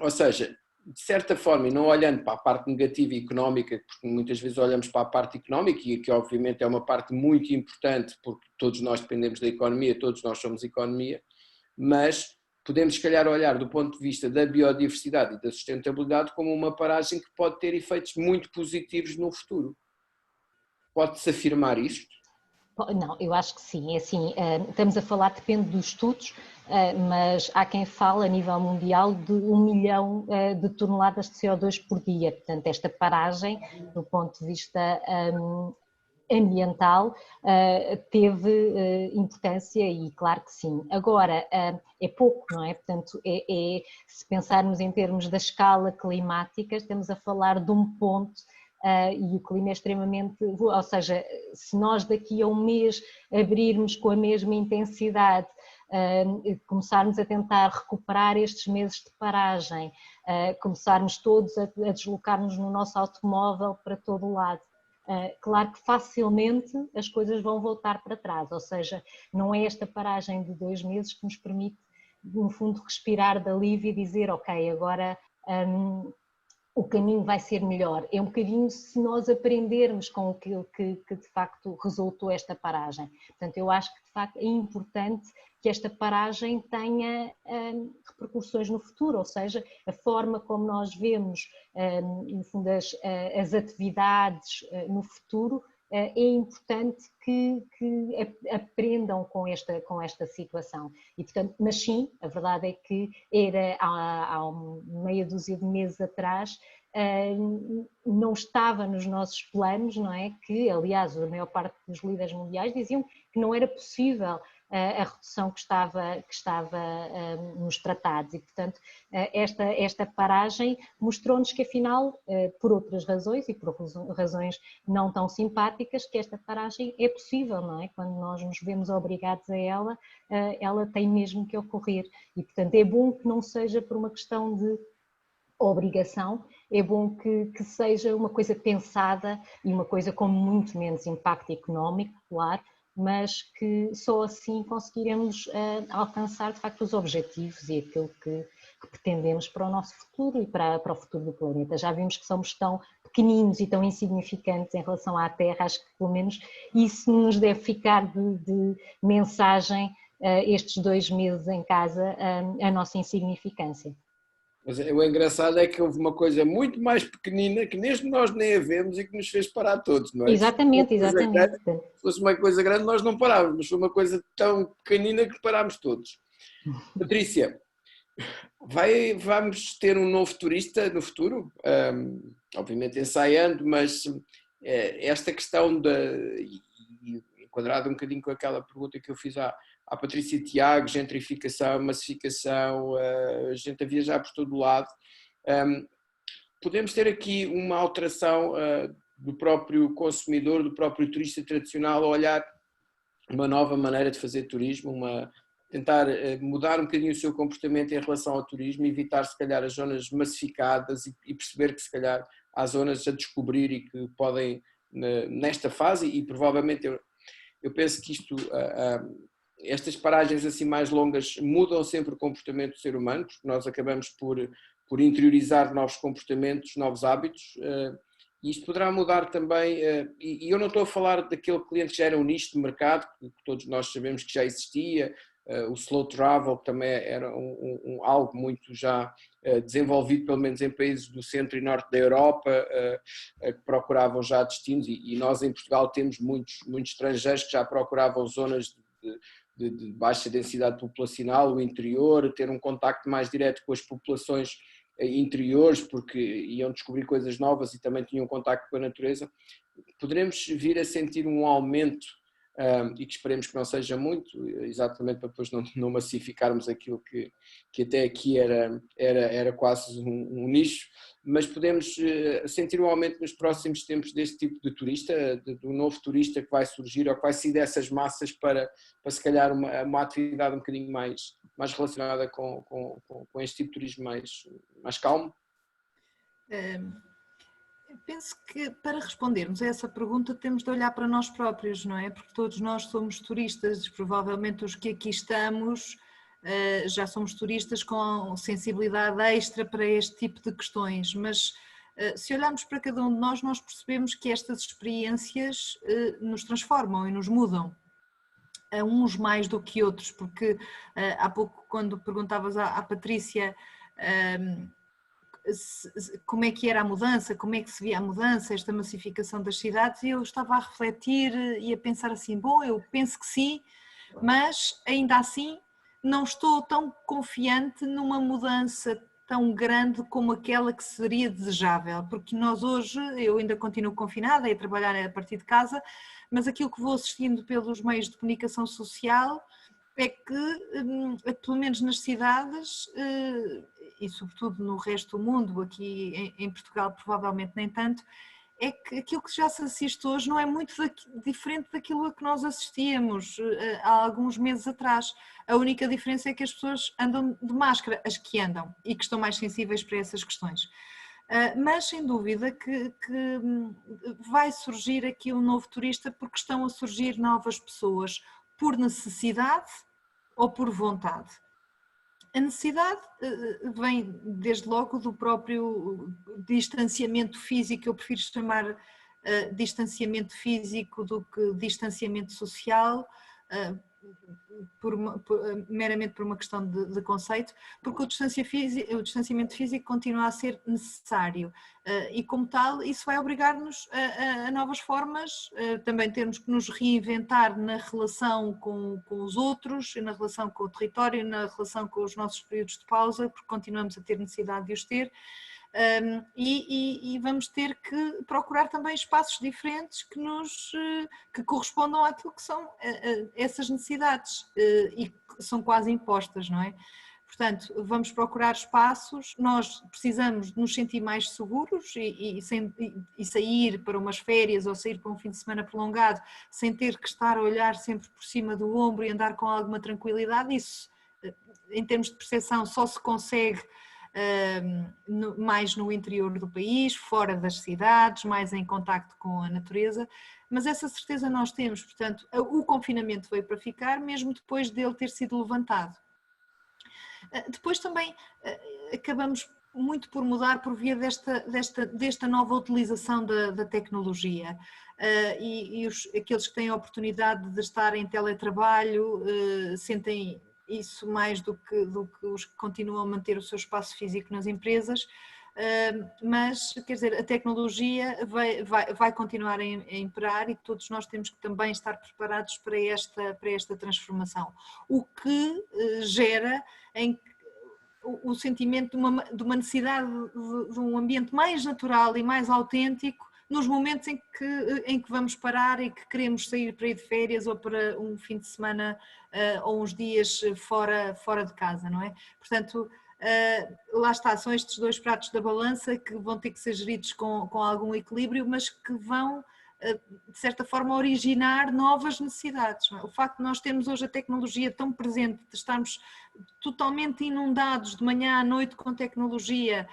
Speaker 2: Ou seja, de certa forma, e não olhando para a parte negativa e económica, porque muitas vezes olhamos para a parte económica, e que obviamente é uma parte muito importante, porque todos nós dependemos da economia, todos nós somos economia, mas podemos se calhar olhar do ponto de vista da biodiversidade e da sustentabilidade como uma paragem que pode ter efeitos muito positivos no futuro. Pode-se afirmar isto?
Speaker 4: Não, eu acho que sim. É assim, estamos a falar, depende dos estudos, mas há quem fale a nível mundial de 1 milhão de toneladas de CO2 por dia. Portanto, esta paragem, do ponto de vista ambiental, teve importância e claro que sim. Agora, é pouco, não é? Portanto, se pensarmos em termos da escala climática, estamos a falar de um ponto. E o clima é extremamente, ou seja, se nós daqui a 1 mês abrirmos com a mesma intensidade, começarmos a tentar recuperar estes meses de paragem, começarmos todos a deslocar-nos no nosso automóvel para todo o lado, claro que facilmente as coisas vão voltar para trás, ou seja, não é esta paragem de 2 meses que nos permite, no fundo, respirar de alívio e dizer, ok, agora o caminho vai ser melhor. É um bocadinho se nós aprendermos com aquilo que de facto resultou esta paragem. Portanto, eu acho que de facto é importante que esta paragem tenha repercussões no futuro, ou seja, a forma como nós vemos, no fundo, as atividades no futuro, é importante que aprendam com esta situação. E, portanto, mas sim, a verdade é que era há meia dúzia de meses atrás, não estava nos nossos planos, não é? Que, aliás, a maior parte dos líderes mundiais diziam que não era possível a redução que estava nos tratados e, portanto, esta paragem mostrou-nos que, afinal, por outras razões e por razões não tão simpáticas, que esta paragem é possível, não é? Quando nós nos vemos obrigados a ela, ela tem mesmo que ocorrer e, portanto, é bom que não seja por uma questão de obrigação, é bom que seja uma coisa pensada e uma coisa com muito menos impacto económico, claro, mas que só assim conseguiremos alcançar de facto os objetivos e aquilo que pretendemos para o nosso futuro e para o futuro do planeta. Já vimos que somos tão pequeninos e tão insignificantes em relação à Terra, acho que pelo menos isso nos deve ficar de mensagem estes 2 meses em casa, a nossa insignificância.
Speaker 2: Mas o engraçado é que houve uma coisa muito mais pequenina que mesmo nós nem a vemos e que nos fez parar todos, não é?
Speaker 4: Exatamente, exatamente.
Speaker 2: Se fosse uma coisa grande nós não parávamos, mas foi uma coisa tão pequenina que parámos todos. Patrícia, vamos ter um novo turista no futuro? Obviamente ensaiando, mas esta questão enquadrada um bocadinho com aquela pergunta que eu fiz à Patrícia Tiago, gentrificação, massificação, gente a viajar por todo o lado. Podemos ter aqui uma alteração do próprio consumidor, do próprio turista tradicional, a olhar uma nova maneira de fazer turismo, tentar mudar um bocadinho o seu comportamento em relação ao turismo, evitar se calhar as zonas massificadas e perceber que se calhar há zonas a descobrir e que podem, nesta fase, e provavelmente eu penso que estas paragens assim mais longas mudam sempre o comportamento do ser humano, porque nós acabamos por interiorizar novos comportamentos, novos hábitos, e isto poderá mudar também, e eu não estou a falar daquele cliente que já era um nicho de mercado, que todos nós sabemos que já existia, o slow travel, que também era algo muito já desenvolvido, pelo menos em países do centro e norte da Europa, que procuravam já destinos, e nós em Portugal temos muitos estrangeiros que já procuravam zonas de baixa densidade populacional, o interior, ter um contacto mais direto com as populações interiores, porque iam descobrir coisas novas e também tinham contacto com a natureza. Poderemos vir a sentir um aumento, e que esperemos que não seja muito, exatamente para depois não massificarmos aquilo que até aqui era quase um nicho, mas podemos sentir um aumento nos próximos tempos deste tipo de turista, do novo turista que vai surgir ou que vai sair dessas massas para se calhar uma atividade um bocadinho mais relacionada com este tipo de turismo mais calmo?
Speaker 3: Penso que para respondermos a essa pergunta temos de olhar para nós próprios, não é? Porque todos nós somos turistas, provavelmente os que aqui estamos já somos turistas com sensibilidade extra para este tipo de questões, mas se olharmos para cada um de nós percebemos que estas experiências nos transformam e nos mudam, a uns mais do que outros, porque há pouco quando perguntavas à Patrícia como é que era a mudança, como é que se via a mudança, esta massificação das cidades, e eu estava a refletir e a pensar assim, bom, eu penso que sim, mas ainda assim não estou tão confiante numa mudança tão grande como aquela que seria desejável, porque nós hoje, eu ainda continuo confinada e a trabalhar a partir de casa, mas aquilo que vou assistindo pelos meios de comunicação social é que, pelo menos nas cidades, e sobretudo no resto do mundo, aqui em Portugal provavelmente nem tanto, é que aquilo que já se assiste hoje não é muito diferente daquilo a que nós assistíamos há alguns meses atrás. A única diferença é que as pessoas andam de máscara, as que andam, e que estão mais sensíveis para essas questões. Mas sem dúvida que vai surgir aqui um novo turista porque estão a surgir novas pessoas por necessidade ou por vontade. A necessidade vem desde logo do próprio distanciamento físico, eu prefiro chamar distanciamento físico do que distanciamento social, meramente por uma questão de conceito, porque o distanciamento físico continua a ser necessário e como tal isso vai obrigar-nos a novas formas, também temos que nos reinventar na relação com os outros, na relação com o território, na relação com os nossos períodos de pausa, porque continuamos a ter necessidade de os ter. E vamos ter que procurar também espaços diferentes que correspondam àquilo que são essas necessidades e que são quase impostas, não é? Portanto, vamos procurar espaços, nós precisamos de nos sentir mais seguros e sair para umas férias ou sair para um fim de semana prolongado sem ter que estar a olhar sempre por cima do ombro e andar com alguma tranquilidade. Isso, em termos de percepção, só se consegue mais no interior do país, fora das cidades, mais em contacto com a natureza, mas essa certeza nós temos, portanto, o confinamento veio para ficar, mesmo depois dele ter sido levantado. Depois também acabamos muito por mudar por via desta nova utilização da tecnologia e aqueles que têm a oportunidade de estar em teletrabalho sentem isso mais do que os que continuam a manter o seu espaço físico nas empresas, mas quer dizer, a tecnologia vai continuar a imperar e todos nós temos que também estar preparados para esta transformação, o que gera o sentimento de uma necessidade de um ambiente mais natural e mais autêntico nos momentos em que vamos parar e que queremos sair para ir de férias ou para um fim de semana ou uns dias fora de casa, não é? Portanto, lá está, são estes dois pratos da balança que vão ter que ser geridos com algum equilíbrio, mas que vão, de certa forma, originar novas necessidades. Não é? O facto de nós termos hoje a tecnologia tão presente, de estarmos totalmente inundados de manhã à noite com tecnologia,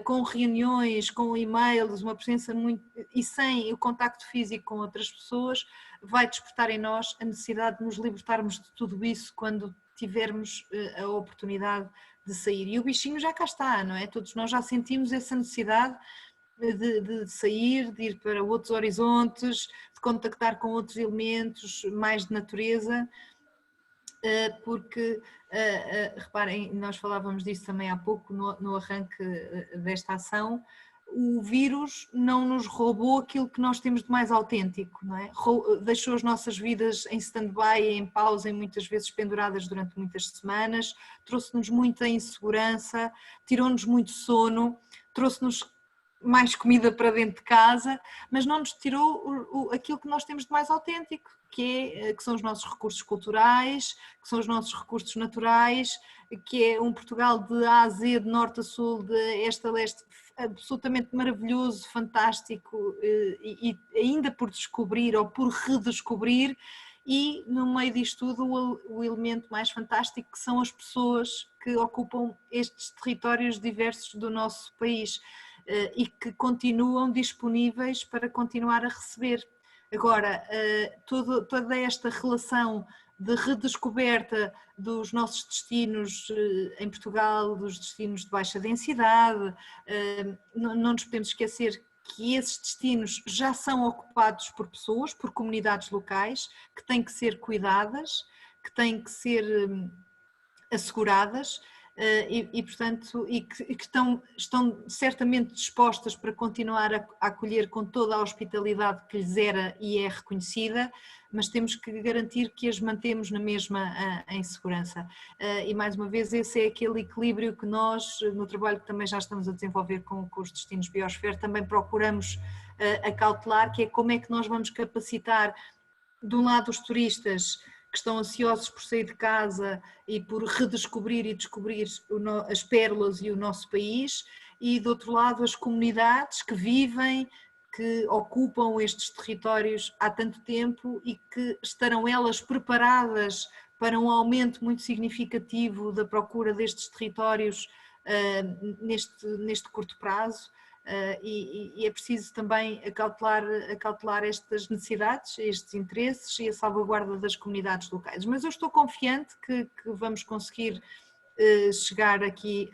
Speaker 3: com reuniões, com e-mails, uma presença muito... e sem o contacto físico com outras pessoas, vai despertar em nós a necessidade de nos libertarmos de tudo isso quando tivermos a oportunidade de sair. E o bichinho já cá está, não é? Todos nós já sentimos essa necessidade de sair, de ir para outros horizontes, de contactar com outros elementos, mais de natureza, porque, reparem, nós falávamos disso também há pouco no arranque desta ação, o vírus não nos roubou aquilo que nós temos de mais autêntico, não é? Deixou as nossas vidas em stand-by, em pausa e muitas vezes penduradas durante muitas semanas, trouxe-nos muita insegurança, tirou-nos muito sono, trouxe-nos mais comida para dentro de casa, mas não nos tirou aquilo que nós temos de mais autêntico, que são os nossos recursos culturais, que são os nossos recursos naturais, que é um Portugal de A a Z, de norte a sul, de este a leste, absolutamente maravilhoso, fantástico e ainda por descobrir ou por redescobrir, e no meio disto tudo o elemento mais fantástico que são as pessoas que ocupam estes territórios diversos do nosso país e que continuam disponíveis para continuar a receber. Agora, toda esta relação de redescoberta dos nossos destinos em Portugal, dos destinos de baixa densidade, não nos podemos esquecer que esses destinos já são ocupados por pessoas, por comunidades locais, que têm que ser cuidadas, que têm que ser asseguradas portanto, que estão certamente dispostas para continuar a acolher com toda a hospitalidade que lhes era e é reconhecida, mas temos que garantir que as mantemos na mesma em segurança. E mais uma vez esse é aquele equilíbrio que nós, no trabalho que também já estamos a desenvolver com os destinos Biosfera, também procuramos acautelar, que é como é que nós vamos capacitar, de um lado, os turistas que estão ansiosos por sair de casa e por redescobrir e descobrir as pérolas e o nosso país, e do outro lado as comunidades que vivem, que ocupam estes territórios há tanto tempo e que estarão elas preparadas para um aumento muito significativo da procura destes territórios neste curto prazo. E é preciso também acautelar estas necessidades, estes interesses e a salvaguarda das comunidades locais. Mas eu estou confiante que vamos conseguir chegar aqui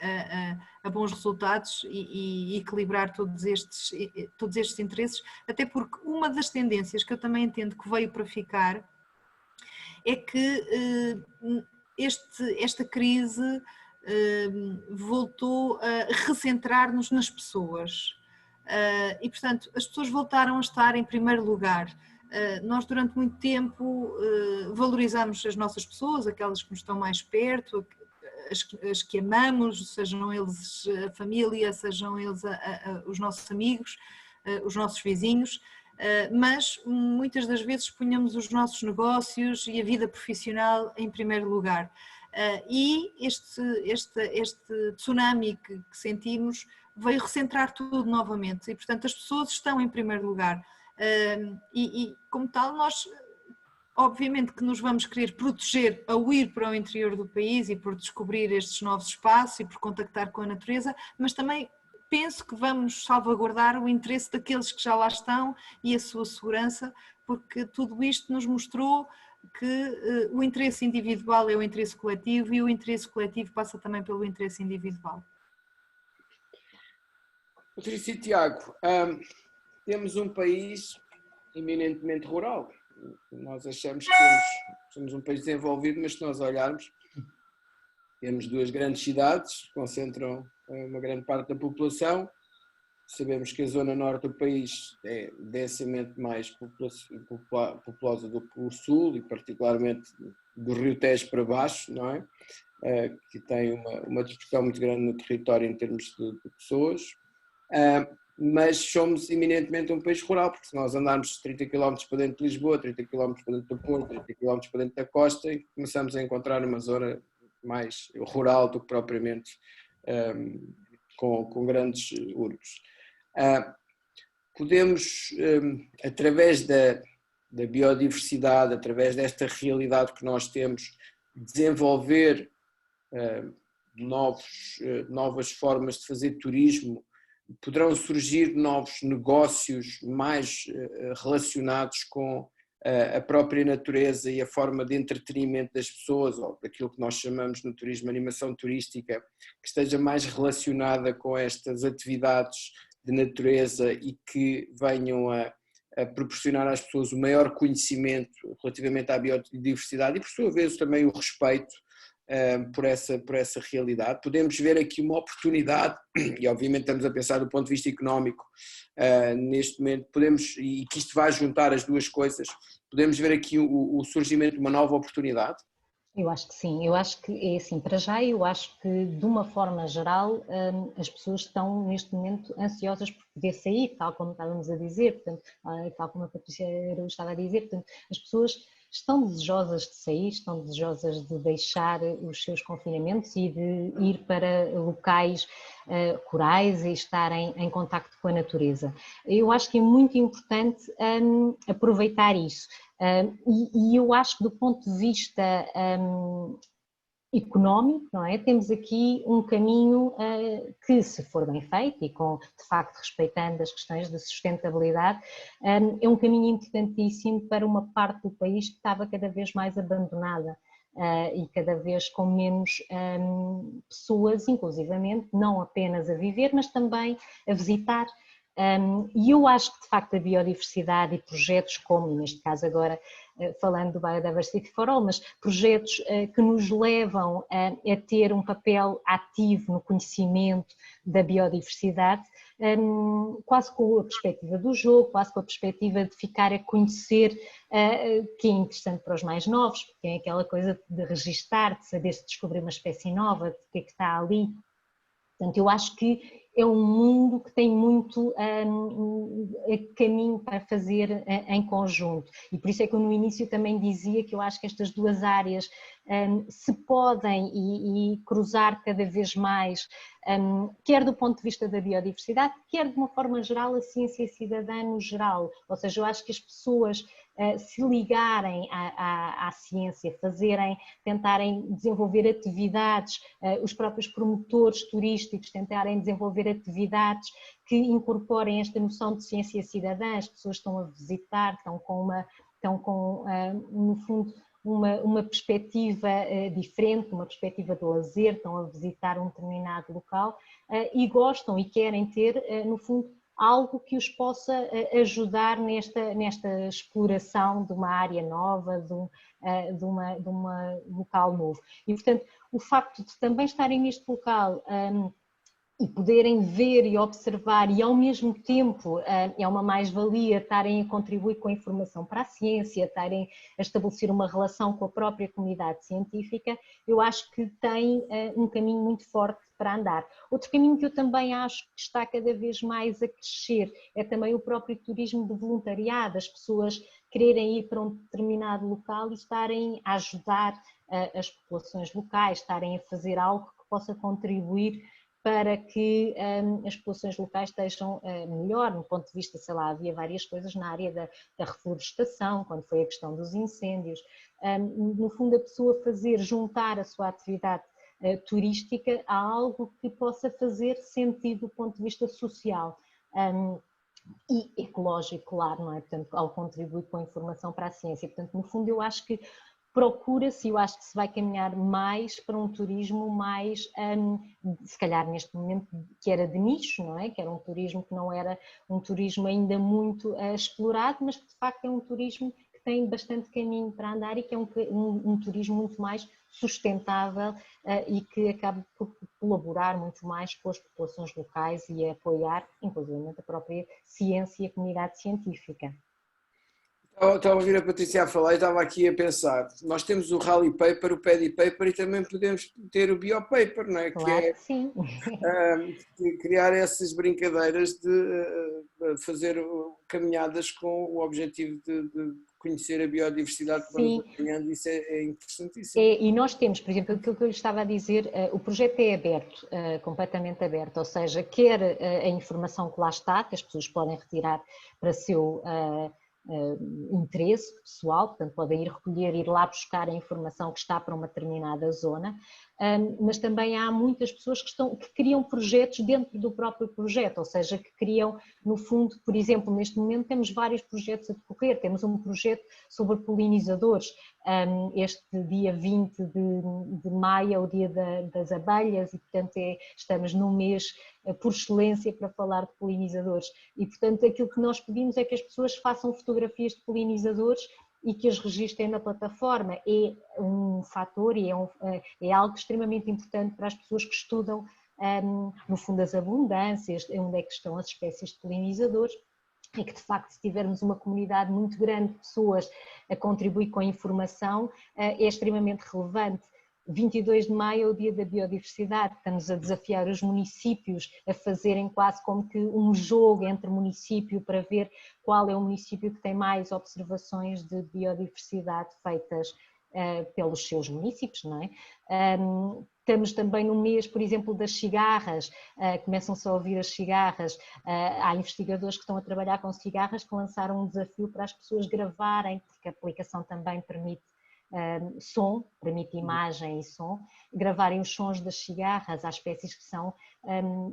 Speaker 3: a bons resultados e equilibrar todos estes interesses, até porque uma das tendências que eu também entendo que veio para ficar é que esta crise voltou a recentrar-nos nas pessoas e, portanto, as pessoas voltaram a estar em primeiro lugar. Nós durante muito tempo valorizamos as nossas pessoas, aquelas que nos estão mais perto, as que amamos, sejam eles a família, sejam eles os nossos amigos, os nossos vizinhos, mas muitas das vezes punhamos os nossos negócios e a vida profissional em primeiro lugar. E este tsunami que sentimos veio recentrar tudo novamente e, portanto, as pessoas estão em primeiro lugar e como tal, nós obviamente que nos vamos querer proteger ao ir para o interior do país e por descobrir estes novos espaços e por contactar com a natureza, mas também penso que vamos salvaguardar o interesse daqueles que já lá estão e a sua segurança, porque tudo isto nos mostrou que o interesse individual é o interesse coletivo e o interesse coletivo passa também pelo interesse individual.
Speaker 2: Patrícia e Tiago, temos um país eminentemente rural. Nós achamos que somos um país desenvolvido, mas se nós olharmos, Temos duas grandes cidades que concentram uma grande parte da população. Sabemos que a zona norte do país é densamente mais populosa do que o sul, e particularmente do Rio Tejo para baixo, não é? Que tem uma dispersão muito grande no território em termos de pessoas, mas somos eminentemente um país rural, porque se nós andarmos 30 km para dentro de Lisboa, 30 km para dentro do Porto, 30 km para dentro da costa, começamos a encontrar uma zona mais rural do que propriamente com grandes urbes. Podemos, através da biodiversidade, através desta realidade que nós temos, desenvolver novas formas de fazer turismo. Poderão surgir novos negócios mais relacionados com a própria natureza e a forma de entretenimento das pessoas, ou daquilo que nós chamamos no turismo animação turística, que esteja mais relacionada com estas atividades de natureza e que venham a proporcionar às pessoas o maior conhecimento relativamente à biodiversidade e, por sua vez, também o respeito por essa realidade. Podemos ver aqui uma oportunidade, e obviamente estamos a pensar do ponto de vista económico neste momento, e que isto vai juntar as duas coisas, podemos ver aqui o surgimento de uma nova oportunidade.
Speaker 4: Eu acho que sim, eu acho que é assim, para já eu acho que de uma forma geral as pessoas estão neste momento ansiosas por poder sair, tal como estávamos a dizer, portanto, tal como a Patrícia estava a dizer, portanto, as pessoas estão desejosas de sair, estão desejosas de deixar os seus confinamentos e de ir para locais corais e estarem em contacto com a natureza. Eu acho que é muito importante aproveitar isso. E eu acho que do ponto de vista económico, não é? Temos aqui um caminho que, se for bem feito e com, de facto, respeitando as questões de sustentabilidade, é um caminho importantíssimo para uma parte do país que estava cada vez mais abandonada e cada vez com menos pessoas, inclusivamente, não apenas a viver, mas também a visitar. E eu acho que, de facto, a biodiversidade e projetos como, neste caso agora, falando do Biodiversity for All, mas projetos que nos levam a ter um papel ativo no conhecimento da biodiversidade, quase com a perspectiva do jogo, quase com a perspectiva de ficar a conhecer, que é interessante para os mais novos, porque tem aquela coisa de registar, de saber se descobrir uma espécie nova, de que é que está ali. Portanto, eu acho que é um mundo que tem muito caminho para fazer em conjunto, e por isso é que eu no início também dizia que eu acho que estas duas áreas se podem e cruzar cada vez mais, quer do ponto de vista da biodiversidade, quer de uma forma geral a ciência cidadã no geral, ou seja, eu acho que as pessoas se ligarem à ciência, tentarem desenvolver atividades, os próprios promotores turísticos tentarem desenvolver atividades que incorporem esta noção de ciência cidadã. As pessoas estão a visitar, estão com no fundo, uma perspectiva diferente, uma perspectiva de lazer, estão a visitar um determinado local e gostam e querem ter, no fundo, algo que os possa ajudar nesta exploração de uma área nova, de uma local novo. E, portanto, o facto de também estarem neste local e poderem ver e observar, e ao mesmo tempo é uma mais-valia estarem a contribuir com a informação para a ciência, estarem a estabelecer uma relação com a própria comunidade científica, eu acho que tem um caminho muito forte para andar. Outro caminho que eu também acho que está cada vez mais a crescer é também o próprio turismo de voluntariado, as pessoas quererem ir para um determinado local e estarem a ajudar as populações locais, estarem a fazer algo que possa contribuir para que as populações locais estejam melhor, no ponto de vista, sei lá, havia várias coisas na área da reflorestação, quando foi a questão dos incêndios. No fundo, a pessoa juntar a sua atividade turística a algo que possa fazer sentido do ponto de vista social e ecológico, claro, não é? Portanto, ao contribuir com a informação para a ciência. Portanto, no fundo, eu acho que procura-se, eu acho que se vai caminhar mais para um turismo mais, se calhar neste momento, que era de nicho, não é? Que era um turismo que não era um turismo ainda muito explorado, mas que de facto é um turismo que tem bastante caminho para andar e que é um turismo muito mais sustentável e que acaba por colaborar muito mais com as populações locais e a apoiar, inclusive, a própria ciência e a comunidade científica.
Speaker 2: Estava a ouvir a Patrícia a falar e estava aqui a pensar, nós temos o Rally Paper, o Paddy Paper e também podemos ter o Biopaper, não é?
Speaker 4: Claro que sim.
Speaker 2: De criar essas brincadeiras de fazer caminhadas com o objetivo de conhecer a biodiversidade que vamos acompanhando, isso é interessantíssimo.
Speaker 4: E nós temos, por exemplo, aquilo que eu lhe estava a dizer, o projeto é aberto, completamente aberto, ou seja, quer a informação que lá está, que as pessoas podem retirar para seu interesse pessoal, portanto podem ir recolher, ir lá buscar a informação que está para uma determinada zona, mas também há muitas pessoas que criam projetos dentro do próprio projeto, ou seja, que criam, no fundo, por exemplo, neste momento temos vários projetos a decorrer, temos um projeto sobre polinizadores, este dia 20 de maio é o dia das abelhas e, portanto, estamos num mês por excelência para falar de polinizadores e, portanto, aquilo que nós pedimos é que as pessoas façam fotografias de polinizadores e que as registrem na plataforma. É um fator e é algo extremamente importante para as pessoas que estudam, no fundo, as abundâncias, onde é que estão as espécies de polinizadores, e que de facto se tivermos uma comunidade muito grande de pessoas a contribuir com a informação, é extremamente relevante. 22 de maio é o dia da biodiversidade, estamos a desafiar os municípios a fazerem quase como que um jogo entre município para ver qual é o município que tem mais observações de biodiversidade feitas pelos seus municípios, não é? Estamos também no mês, por exemplo, das cigarras, começam-se a ouvir as cigarras, há investigadores que estão a trabalhar com cigarras que lançaram um desafio para as pessoas gravarem, porque a aplicação também permite som, permite imagem e som, gravarem os sons das cigarras. Há espécies que são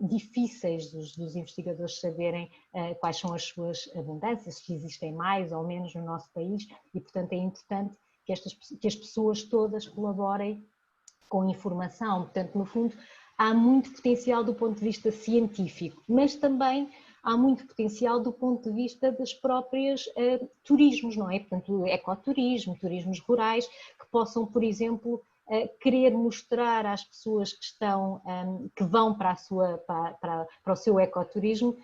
Speaker 4: difíceis dos investigadores saberem quais são as suas abundâncias, se existem mais ou menos no nosso país e, portanto, é importante que as pessoas todas colaborem com informação. Portanto, no fundo, há muito potencial do ponto de vista científico, mas também há muito potencial do ponto de vista das próprias turismos, não é? Portanto, ecoturismo, turismos rurais, que possam, por exemplo, querer mostrar às pessoas que vão para o seu ecoturismo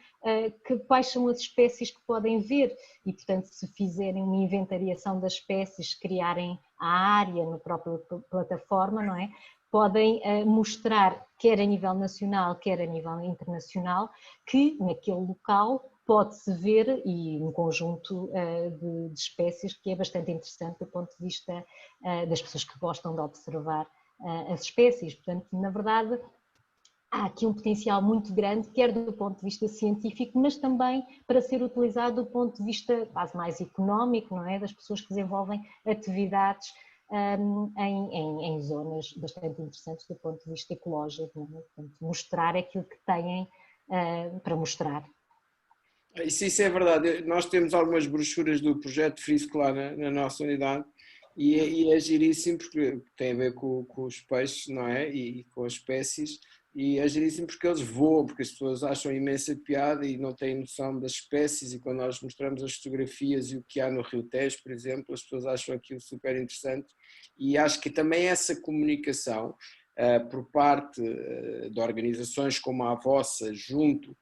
Speaker 4: quais são as espécies que podem ver e, portanto, se fizerem uma inventariação das espécies, criarem a área na própria plataforma, não é? Podem mostrar, quer a nível nacional, quer a nível internacional, que naquele local pode-se ver e um conjunto de espécies que é bastante interessante do ponto de vista das pessoas que gostam de observar as espécies. Portanto, na verdade, há aqui um potencial muito grande, quer do ponto de vista científico, mas também para ser utilizado do ponto de vista quase mais económico, não é? Das pessoas que desenvolvem atividades em zonas bastante interessantes do ponto de vista ecológico, não é? Portanto, mostrar aquilo que têm para mostrar.
Speaker 2: Isso é verdade, nós temos algumas brochuras do projeto Frisco lá na nossa unidade e é giríssimo porque tem a ver com os peixes, não é? E com as espécies. E é giríssimo porque eles voam, porque as pessoas acham imensa piada e não têm noção das espécies e quando nós mostramos as fotografias e o que há no Rio Tejo, por exemplo, as pessoas acham aquilo super interessante e acho que também essa comunicação por parte de organizações como a vossa, junto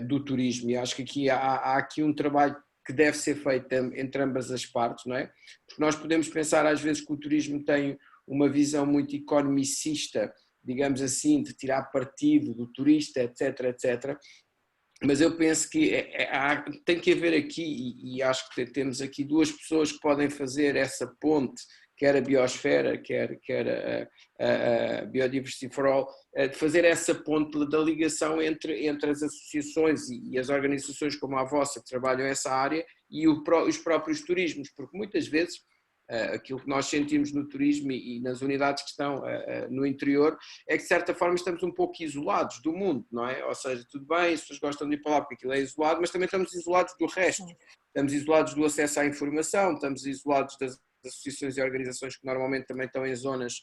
Speaker 2: do turismo, e acho que aqui há aqui um trabalho que deve ser feito entre ambas as partes, não é? Porque nós podemos pensar às vezes que o turismo tem uma visão muito economicista, digamos assim, de tirar partido do turista, etc, etc. Mas eu penso que tem que haver aqui, e acho que temos aqui duas pessoas que podem fazer essa ponte, quer a biosfera, quer a Biodiversity for All, de fazer essa ponte da ligação entre as associações e as organizações como a vossa, que trabalham essa área, e os próprios turismos, porque muitas vezes aquilo que nós sentimos no turismo e nas unidades que estão no interior é que de certa forma estamos um pouco isolados do mundo, não é? Ou seja, tudo bem, as pessoas gostam de ir para lá porque aquilo é isolado, mas também estamos isolados do resto, estamos isolados do acesso à informação, estamos isolados das associações e organizações que normalmente também estão em zonas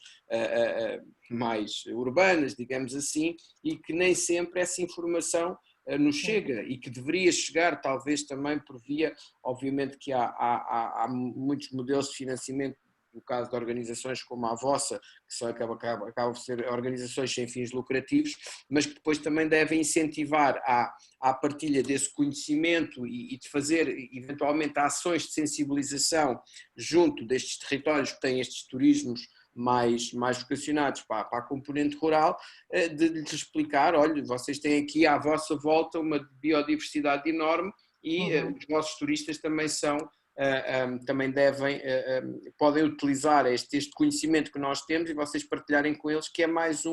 Speaker 2: mais urbanas, digamos assim, e que nem sempre essa informação nos chega e que deveria chegar talvez também por via, obviamente que há muitos modelos de financiamento, no caso de organizações como a vossa, que só acabam por ser organizações sem fins lucrativos, mas que depois também devem incentivar à partilha desse conhecimento e de fazer eventualmente ações de sensibilização junto destes territórios que têm estes turismos mais vocacionados para a componente rural, de lhes explicar, olha, vocês têm aqui à vossa volta uma biodiversidade enorme e os vossos turistas também também podem utilizar este conhecimento que nós temos e vocês partilharem com eles, que é mais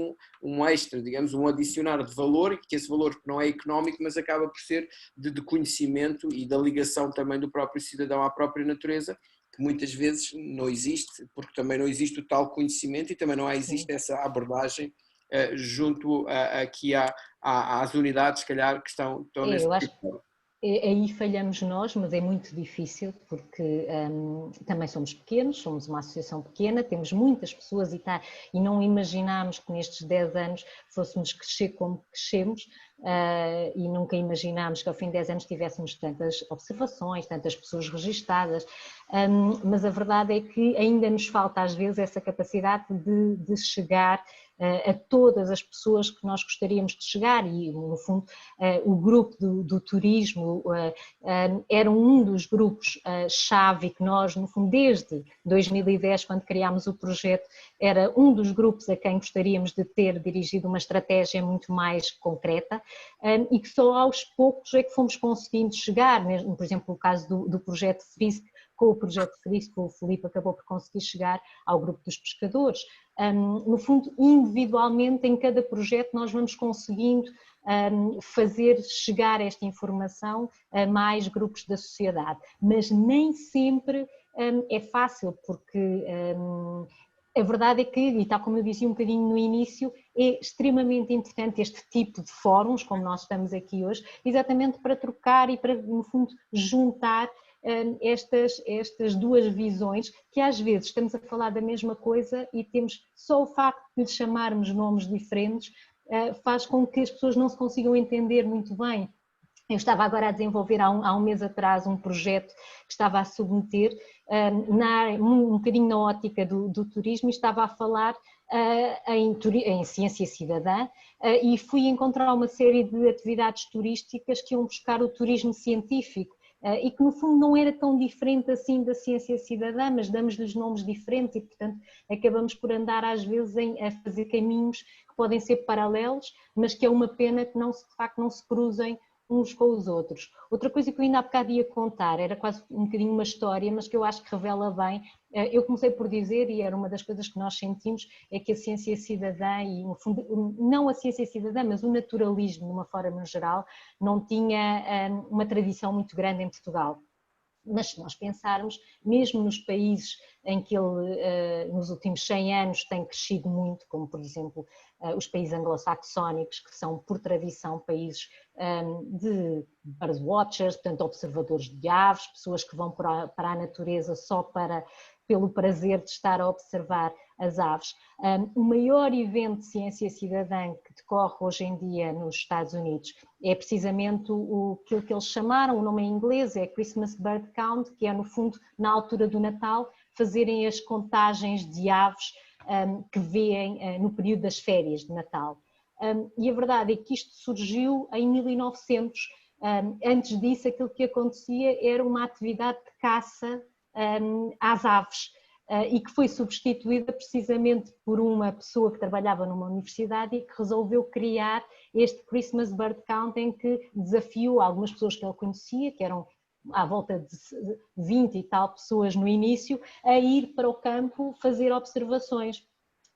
Speaker 2: um extra, digamos, um adicionar de valor, e que esse valor não é económico, mas acaba por ser de conhecimento e da ligação também do próprio cidadão à própria natureza, que muitas vezes não existe, porque também não existe o tal conhecimento e também não existe essa abordagem junto aqui às unidades, se calhar, que estão nesse território.
Speaker 4: Aí falhamos nós, mas é muito difícil porque também somos pequenos, somos uma associação pequena, temos muitas pessoas e não imaginámos que nestes 10 anos fôssemos crescer como crescemos e nunca imaginámos que ao fim de 10 anos tivéssemos tantas observações, tantas pessoas registadas, mas a verdade é que ainda nos falta às vezes essa capacidade de chegar a todas as pessoas que nós gostaríamos de chegar e, no fundo, o grupo do turismo era um dos grupos chave que nós, no fundo, desde 2010, quando criámos o projeto, era um dos grupos a quem gostaríamos de ter dirigido uma estratégia muito mais concreta e que só aos poucos é que fomos conseguindo chegar, mesmo, por exemplo, o caso do projeto FRISC, com o projeto FRISC, o Filipe acabou por conseguir chegar ao grupo dos pescadores. No fundo, individualmente, em cada projeto, nós vamos conseguindo fazer chegar esta informação a mais grupos da sociedade, mas nem sempre é fácil, porque a verdade é que, e tal como eu dizia um bocadinho no início, é extremamente importante este tipo de fóruns, como nós estamos aqui hoje, exatamente para trocar e para, no fundo, juntar estas duas visões, que às vezes estamos a falar da mesma coisa e temos só o facto de lhe chamarmos nomes diferentes faz com que as pessoas não se consigam entender muito bem. Eu estava agora a desenvolver há um mês atrás um projeto que estava a submeter um bocadinho na ótica do turismo e estava a falar em ciência cidadã e fui encontrar uma série de atividades turísticas que iam buscar o turismo científico e que no fundo não era tão diferente assim da ciência cidadã, mas damos-lhes nomes diferentes e portanto acabamos por andar às vezes a fazer caminhos que podem ser paralelos, mas que é uma pena que de facto não se cruzem uns com os outros. Outra coisa que eu ainda há bocado ia contar, era quase um bocadinho uma história, mas que eu acho que revela bem, eu comecei por dizer, e era uma das coisas que nós sentimos, é que a ciência cidadã, e no fundo, não a ciência cidadã, mas o naturalismo, de uma forma geral, não tinha uma tradição muito grande em Portugal. Mas se nós pensarmos, mesmo nos países em que ele nos últimos 100 anos tem crescido muito, como por exemplo os países anglo-saxónicos, que são por tradição países de birdwatchers, portanto observadores de aves, pessoas que vão para a natureza só pelo prazer de estar a observar as aves. O maior evento de ciência cidadã que decorre hoje em dia nos Estados Unidos é precisamente aquilo que eles chamaram, o nome em inglês é Christmas Bird Count, que é no fundo, na altura do Natal, fazerem as contagens de aves que vêem no período das férias de Natal. E a verdade é que isto surgiu em 1900. Antes disso, aquilo que acontecia era uma atividade de caça às aves e que foi substituída precisamente por uma pessoa que trabalhava numa universidade e que resolveu criar este Christmas Bird Count, em que desafiou algumas pessoas que ele conhecia, que eram à volta de 20 e tal pessoas no início, a ir para o campo fazer observações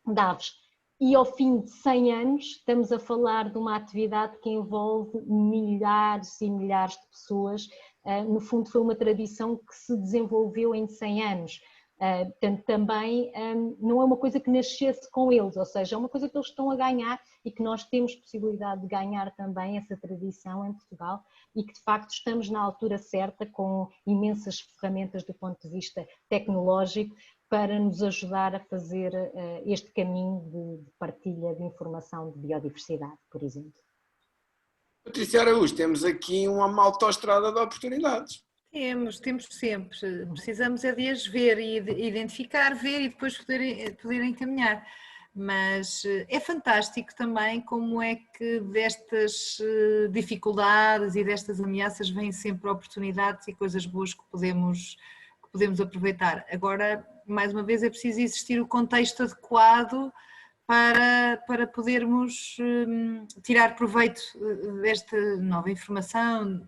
Speaker 4: de aves. E ao fim de 100 anos estamos a falar de uma atividade que envolve milhares e milhares de pessoas. No fundo foi uma tradição que se desenvolveu em 100 anos. Portanto, também não é uma coisa que nascesse com eles, ou seja, é uma coisa que eles estão a ganhar e que nós temos possibilidade de ganhar também essa tradição em Portugal e que de facto estamos na altura certa com imensas ferramentas do ponto de vista tecnológico para nos ajudar a fazer este caminho de partilha de informação de biodiversidade, por exemplo.
Speaker 2: Patrícia Araújo, temos aqui uma autoestrada de oportunidades.
Speaker 3: Temos sempre. Precisamos é de as ver e de identificar, ver e depois poder encaminhar. Mas é fantástico também como é que destas dificuldades e destas ameaças vêm sempre oportunidades e coisas boas que podemos aproveitar. Agora, mais uma vez, é preciso existir o contexto adequado para podermos tirar proveito desta nova informação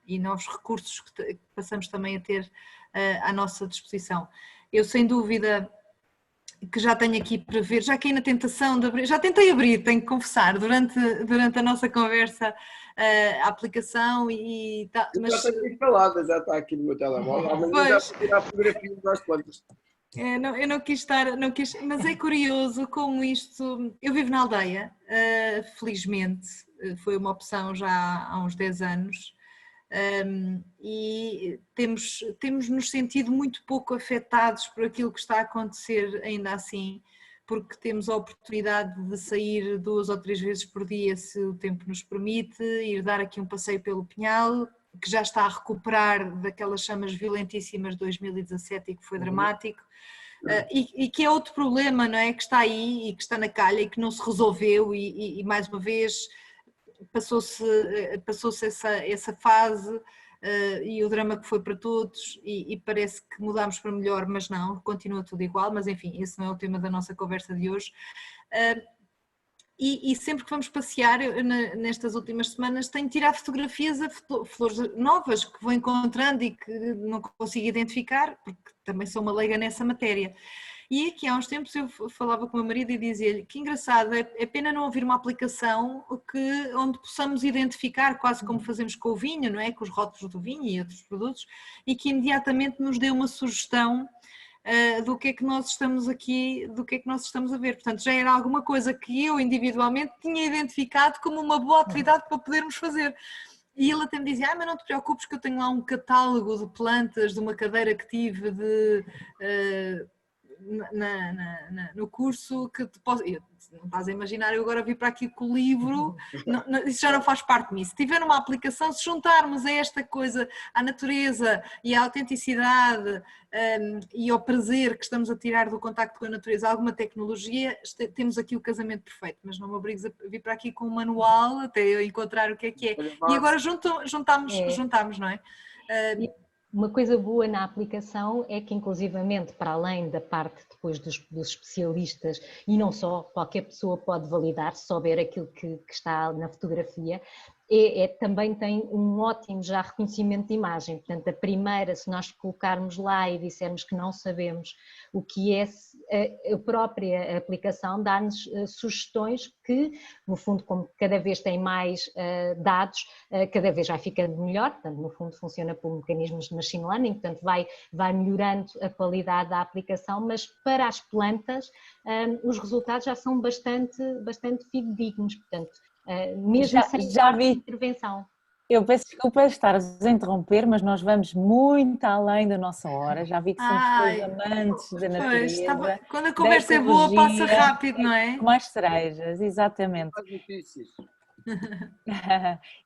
Speaker 3: e novos recursos que passamos também a ter à nossa disposição. Eu, sem dúvida, que já tenho aqui para ver, já caí na tentação de abrir, já tentei abrir, tenho que confessar, durante a nossa conversa, a aplicação e tal.
Speaker 2: Mas já tenho falado, já está aqui no meu telemóvel, amanhã já vou tirar fotografias das plantas.
Speaker 3: Eu não quis estar, mas é curioso como isto, eu vivo na aldeia, felizmente, foi uma opção já há uns 10 anos, e temos nos sentido muito pouco afetados por aquilo que está a acontecer ainda assim, porque temos a oportunidade de sair 2 ou 3 vezes por dia, se o tempo nos permite, ir dar aqui um passeio pelo Pinhal, que já está a recuperar daquelas chamas violentíssimas de 2017 e que foi dramático, e que é outro problema, não é? Que está aí e que está na calha e que não se resolveu e mais uma vez passou-se essa fase e o drama que foi para todos e parece que mudámos para melhor, mas não, continua tudo igual, mas enfim, esse não é o tema da nossa conversa de hoje. E sempre que vamos passear, nestas últimas semanas, tenho tirado fotografias a flores novas que vou encontrando e que não consigo identificar, porque também sou uma leiga nessa matéria. E aqui há uns tempos eu falava com o meu marido e dizia-lhe que engraçado, é pena não haver uma aplicação onde possamos identificar, quase como fazemos com o vinho, não é? Com os rótulos do vinho e outros produtos, e que imediatamente nos dê uma sugestão do que é que nós estamos aqui, do que é que nós estamos a ver. Portanto, já era alguma coisa que eu individualmente tinha identificado como uma boa atividade para podermos fazer. E ele até me dizia, mas não te preocupes que eu tenho lá um catálogo de plantas de uma cadeira que tive no curso que te posso... Não estás a imaginar, eu agora vim para aqui com o livro, isso já não faz parte de mim. Se tiver uma aplicação, se juntarmos a esta coisa, à natureza e à autenticidade e ao prazer que estamos a tirar do contacto com a natureza, alguma tecnologia, temos aqui o casamento perfeito, mas não me obrigues a vir para aqui com um manual até eu encontrar o que é. E agora juntámos, não é?
Speaker 4: Uma coisa boa na aplicação é que, inclusivamente, para além da parte depois dos especialistas, e não só, qualquer pessoa pode validar, se souber aquilo que está na fotografia, também tem um ótimo já reconhecimento de imagem. Portanto, a primeira, se nós colocarmos lá e dissermos que não sabemos o que é, a própria aplicação dá-nos sugestões que, no fundo, como cada vez tem mais dados, cada vez vai ficando melhor. Portanto, no fundo, funciona por mecanismos de machine learning, portanto, vai melhorando a qualidade da aplicação, mas para as plantas, os resultados já são bastante fidedignos, portanto, mesmo sem
Speaker 1: já vi
Speaker 4: intervenção.
Speaker 1: Eu peço desculpa estar-vos a interromper, mas nós vamos muito além da nossa hora. Já vi que somos todos amantes da natureza.
Speaker 3: Quando a conversa é boa, passa rápido, não é?
Speaker 1: Com mais cerejas, exatamente.
Speaker 2: Mais notícias.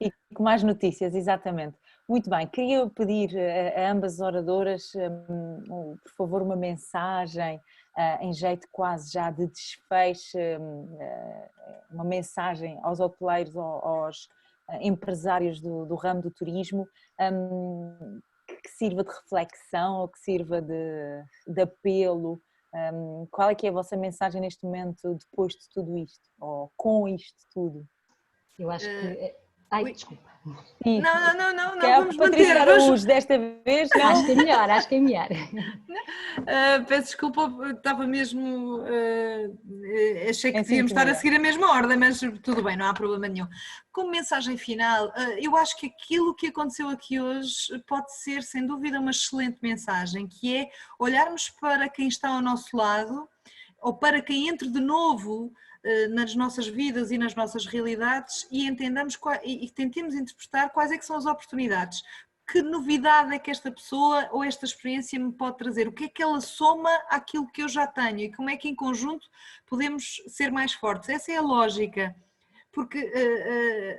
Speaker 1: E com mais notícias, exatamente. Muito bem, queria pedir a ambas as oradoras, por favor, uma mensagem em jeito quase já de desfecho, uma mensagem aos hoteleiros, aos empresários do ramo do turismo, que sirva de reflexão ou que sirva de apelo. Qual é que é a vossa mensagem neste momento depois de tudo isto, ou com isto tudo?
Speaker 4: Eu acho que... Ai, desculpa.
Speaker 3: Sim. Não,
Speaker 1: vamos manter. Araújo desta vez, não?
Speaker 4: Acho que é melhor.
Speaker 3: Peço desculpa, estava mesmo... achei que devíamos estar a seguir a mesma ordem, mas tudo bem, não há problema nenhum. Como mensagem final, eu acho que aquilo que aconteceu aqui hoje pode ser, sem dúvida, uma excelente mensagem, que é olharmos para quem está ao nosso lado, ou para quem entre de novo nas nossas vidas e nas nossas realidades e entendamos e tentemos interpretar quais é que são as oportunidades. Que novidade é que esta pessoa ou esta experiência me pode trazer? O que é que ela soma àquilo que eu já tenho e como é que em conjunto podemos ser mais fortes? Essa é a lógica. porque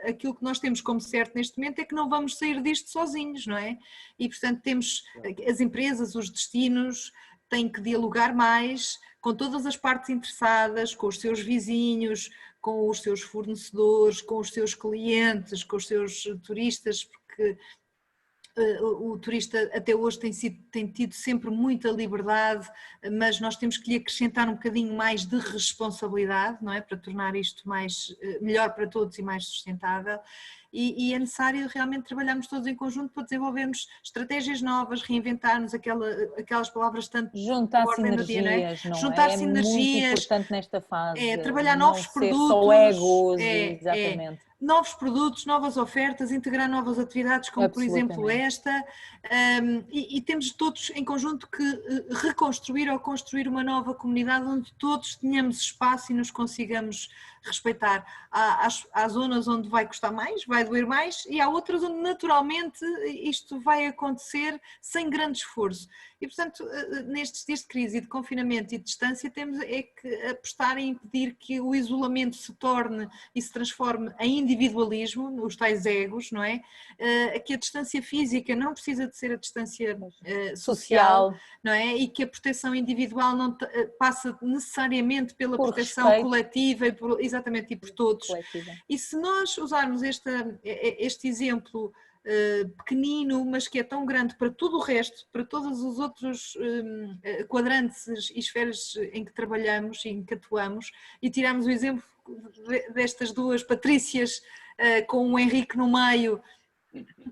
Speaker 3: aquilo que nós temos como certo neste momento é que não vamos sair disto sozinhos, não é? E portanto temos as empresas, os destinos, têm que dialogar mais com todas as partes interessadas, com os seus vizinhos, com os seus fornecedores, com os seus clientes, com os seus turistas, porque o turista até hoje tem tido sempre muita liberdade, mas nós temos que lhe acrescentar um bocadinho mais de responsabilidade, não é? Para tornar isto melhor para todos e mais sustentável. E é necessário realmente trabalharmos todos em conjunto para desenvolvermos estratégias novas, reinventarmos aquelas palavras tanto
Speaker 1: juntar sinergias, não é? Juntar sinergias, muito importante nesta fase.
Speaker 3: Trabalhar novos produtos,
Speaker 1: só egos, exatamente.
Speaker 3: Novos produtos, novas ofertas, integrar novas atividades, como por exemplo esta, e temos todos em conjunto que reconstruir ou construir uma nova comunidade onde todos tenhamos espaço e nos consigamos respeitar. Há zonas onde vai custar mais, vai doer mais, e há outras onde naturalmente isto vai acontecer sem grande esforço. E portanto, nestes dias de crise e de confinamento e de distância, temos que apostar em impedir que o isolamento se torne e se transforme em individualismo, os tais egos, não é? Que a distância física não precisa de ser a distância social, não é? E que a proteção individual não passa necessariamente pela proteção respeito coletiva exatamente, e por todos. Coletiva. E se nós usarmos este exemplo pequenino, mas que é tão grande para tudo o resto, para todos os outros quadrantes e esferas em que trabalhamos e em que atuamos, e tirarmos o exemplo destas duas Patrícias com o Henrique no meio,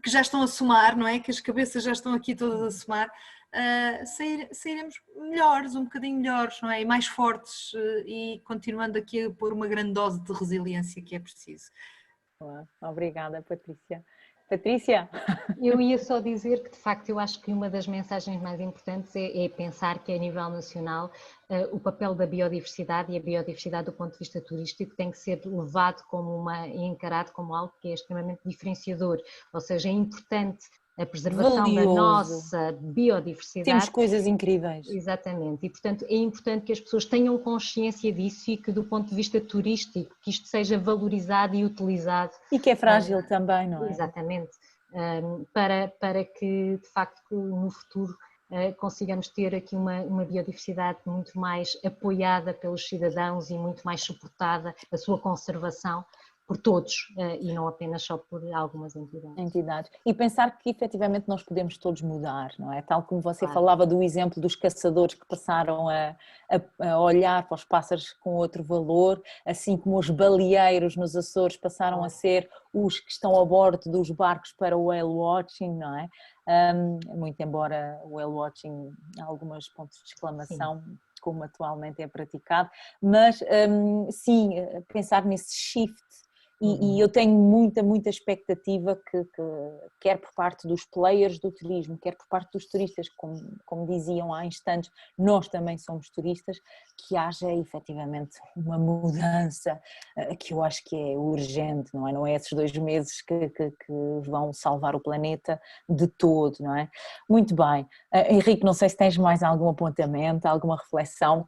Speaker 3: que já estão a somar, não é? Que as cabeças já estão aqui todas a somar, sairemos melhores, um bocadinho melhores, não é? E mais fortes, e continuando aqui a pôr uma grande dose de resiliência que é preciso.
Speaker 1: Obrigada, Patrícia. Patrícia?
Speaker 4: Eu ia só dizer que, de facto, eu acho que uma das mensagens mais importantes é pensar que, a nível nacional, o papel da biodiversidade e a biodiversidade do ponto de vista turístico tem que ser levado e encarado como algo que é extremamente diferenciador, ou seja, é importante a preservação da nossa biodiversidade.
Speaker 1: Temos coisas incríveis.
Speaker 4: Exatamente, e portanto é importante que as pessoas tenham consciência disso e que, do ponto de vista turístico, que isto seja valorizado e utilizado.
Speaker 1: E que é frágil também, não é?
Speaker 4: Exatamente, para que de facto no futuro consigamos ter aqui uma biodiversidade muito mais apoiada pelos cidadãos e muito mais suportada, a sua conservação por todos e não apenas só por algumas entidades.
Speaker 1: E pensar que efetivamente nós podemos todos mudar, não é? Tal como você falava do exemplo dos caçadores que passaram a olhar para os pássaros com outro valor, assim como os baleeiros nos Açores passaram a ser os que estão a bordo dos barcos para o whale watching, não é? Muito embora o whale watching, alguns pontos de exclamação, sim, como atualmente é praticado, mas sim, pensar nesse shift. E eu tenho muita expectativa que quer por parte dos players do turismo, quer por parte dos turistas, como diziam há instantes, nós também somos turistas, que haja efetivamente uma mudança que eu acho que é urgente, não é? Não é esses 2 meses que vão salvar o planeta de todo, não é? Muito bem. Henrique, não sei se tens mais algum apontamento, alguma reflexão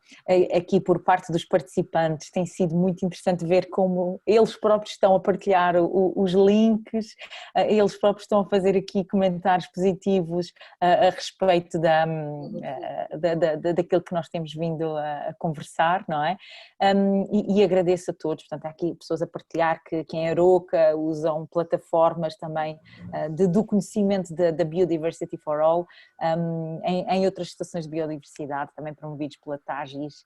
Speaker 1: aqui por parte dos participantes. Tem sido muito interessante ver como eles próprios estão a partilhar os links, eles próprios estão a fazer aqui comentários positivos a respeito daquilo que nós temos vindo a conversar, não é? E agradeço a todos, portanto há aqui pessoas a partilhar que em Aroca usam plataformas também do conhecimento da Biodiversity for All, em outras estações de biodiversidade, também promovidos pela TAGIS,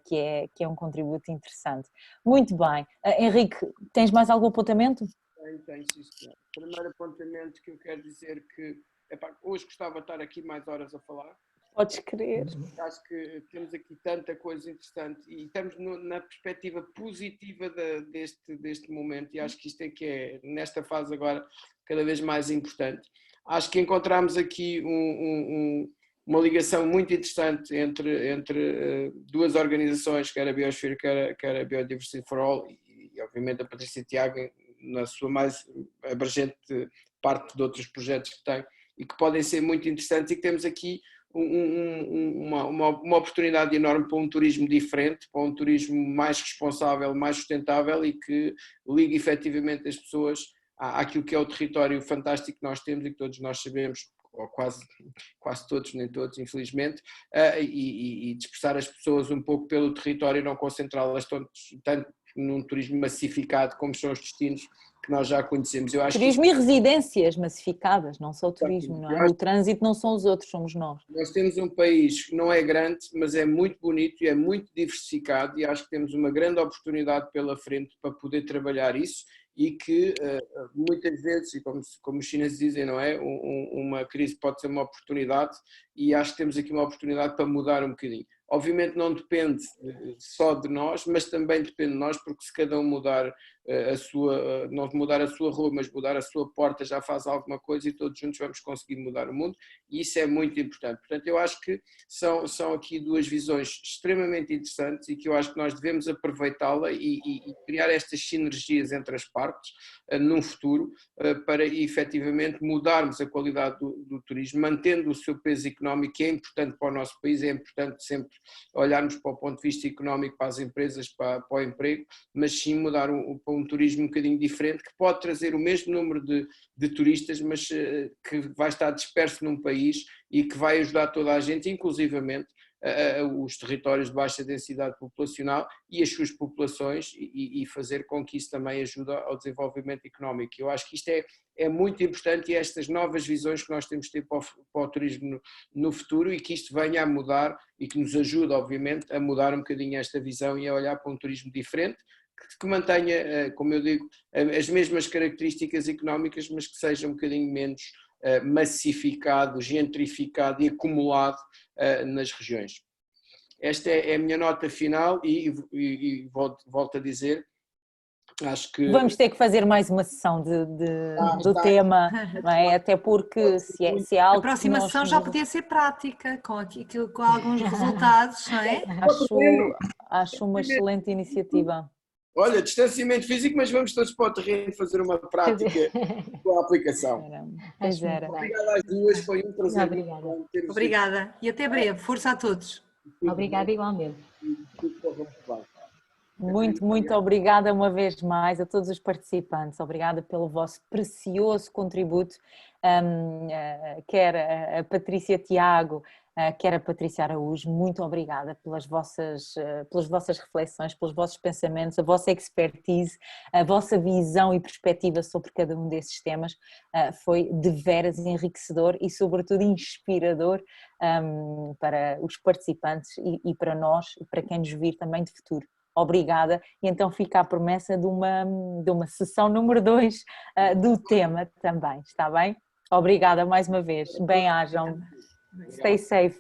Speaker 1: que é um contributo interessante. Muito bem. Henrique, tens mais algum apontamento?
Speaker 2: Tenho, sim, senhor. Primeiro apontamento que eu quero dizer que hoje gostava de estar aqui mais horas a falar.
Speaker 1: Podes crer.
Speaker 2: Acho que temos aqui tanta coisa interessante e estamos na perspectiva positiva deste momento, e acho que isto é que é, nesta fase agora, cada vez mais importante. Acho que encontramos aqui uma ligação muito interessante entre duas organizações, quer a Biosphere, quer a Biodiversity for All, e obviamente a Patrícia Tiago, na sua mais abrangente parte de outros projetos que tem, e que podem ser muito interessantes, e que temos aqui uma oportunidade enorme para um turismo diferente, para um turismo mais responsável, mais sustentável e que ligue efetivamente as pessoas àquilo que é o território fantástico que nós temos e que todos nós sabemos, ou quase todos, nem todos, infelizmente, e dispersar as pessoas um pouco pelo território e não concentrá-las tanto num turismo massificado como são os destinos que nós já conhecemos. Eu acho
Speaker 1: turismo e residências massificadas, não só o turismo, não é? O trânsito não são os outros, somos nós.
Speaker 2: Nós temos um país que não é grande, mas é muito bonito e é muito diversificado e acho que temos uma grande oportunidade pela frente para poder trabalhar isso e que muitas vezes, e como os chineses dizem, não é? Uma crise pode ser uma oportunidade e acho que temos aqui uma oportunidade para mudar um bocadinho. Obviamente não depende só de nós, mas também depende de nós, porque se cada um mudar não mudar a sua rua, mas mudar a sua porta já faz alguma coisa e todos juntos vamos conseguir mudar o mundo e isso é muito importante. Portanto, eu acho que são aqui duas visões extremamente interessantes e que eu acho que nós devemos aproveitá-la e criar estas sinergias entre as partes num futuro para efetivamente mudarmos a qualidade do turismo, mantendo o seu peso económico, que é importante para o nosso país, é importante sempre olharmos para o ponto de vista económico, para as empresas, para o emprego, mas sim mudar para um turismo um bocadinho diferente, que pode trazer o mesmo número de turistas, mas que vai estar disperso num país e que vai ajudar toda a gente, inclusivamente os territórios de baixa densidade populacional e as suas populações e fazer com que isso também ajude ao desenvolvimento económico. Eu acho que isto é muito importante e estas novas visões que nós temos de ter para o turismo no futuro e que isto venha a mudar e que nos ajude, obviamente, a mudar um bocadinho esta visão e a olhar para um turismo diferente, que mantenha, como eu digo, as mesmas características económicas, mas que seja um bocadinho menos massificado, gentrificado e acumulado nas regiões. Esta é a minha nota final e volto a dizer, acho que...
Speaker 1: Vamos ter que fazer mais uma sessão do tema, não é? Até porque se é algo.
Speaker 3: A próxima sessão já podia ser prática, com alguns resultados, não é?
Speaker 1: Acho uma excelente iniciativa.
Speaker 2: Olha, distanciamento físico, mas vamos todos para o terreno fazer uma prática com a aplicação.
Speaker 1: Pois era.
Speaker 2: Obrigada às duas, foi um prazer.
Speaker 3: Obrigada e até breve. Força a todos.
Speaker 4: Obrigada igualmente.
Speaker 1: Muito obrigada uma vez mais a todos os participantes. Obrigada pelo vosso precioso contributo, quer a Patrícia Tiago, quer a Patrícia Araújo. Muito obrigada pelas vossas reflexões, pelos vossos pensamentos, a vossa expertise, a vossa visão e perspectiva sobre cada um desses temas. Foi de veras enriquecedor e sobretudo inspirador para os participantes e para nós e para quem nos vir também de futuro. Obrigada, e então fica a promessa de uma sessão número 2 do tema também, está bem? Obrigada mais uma vez, bem-ajam, stay safe.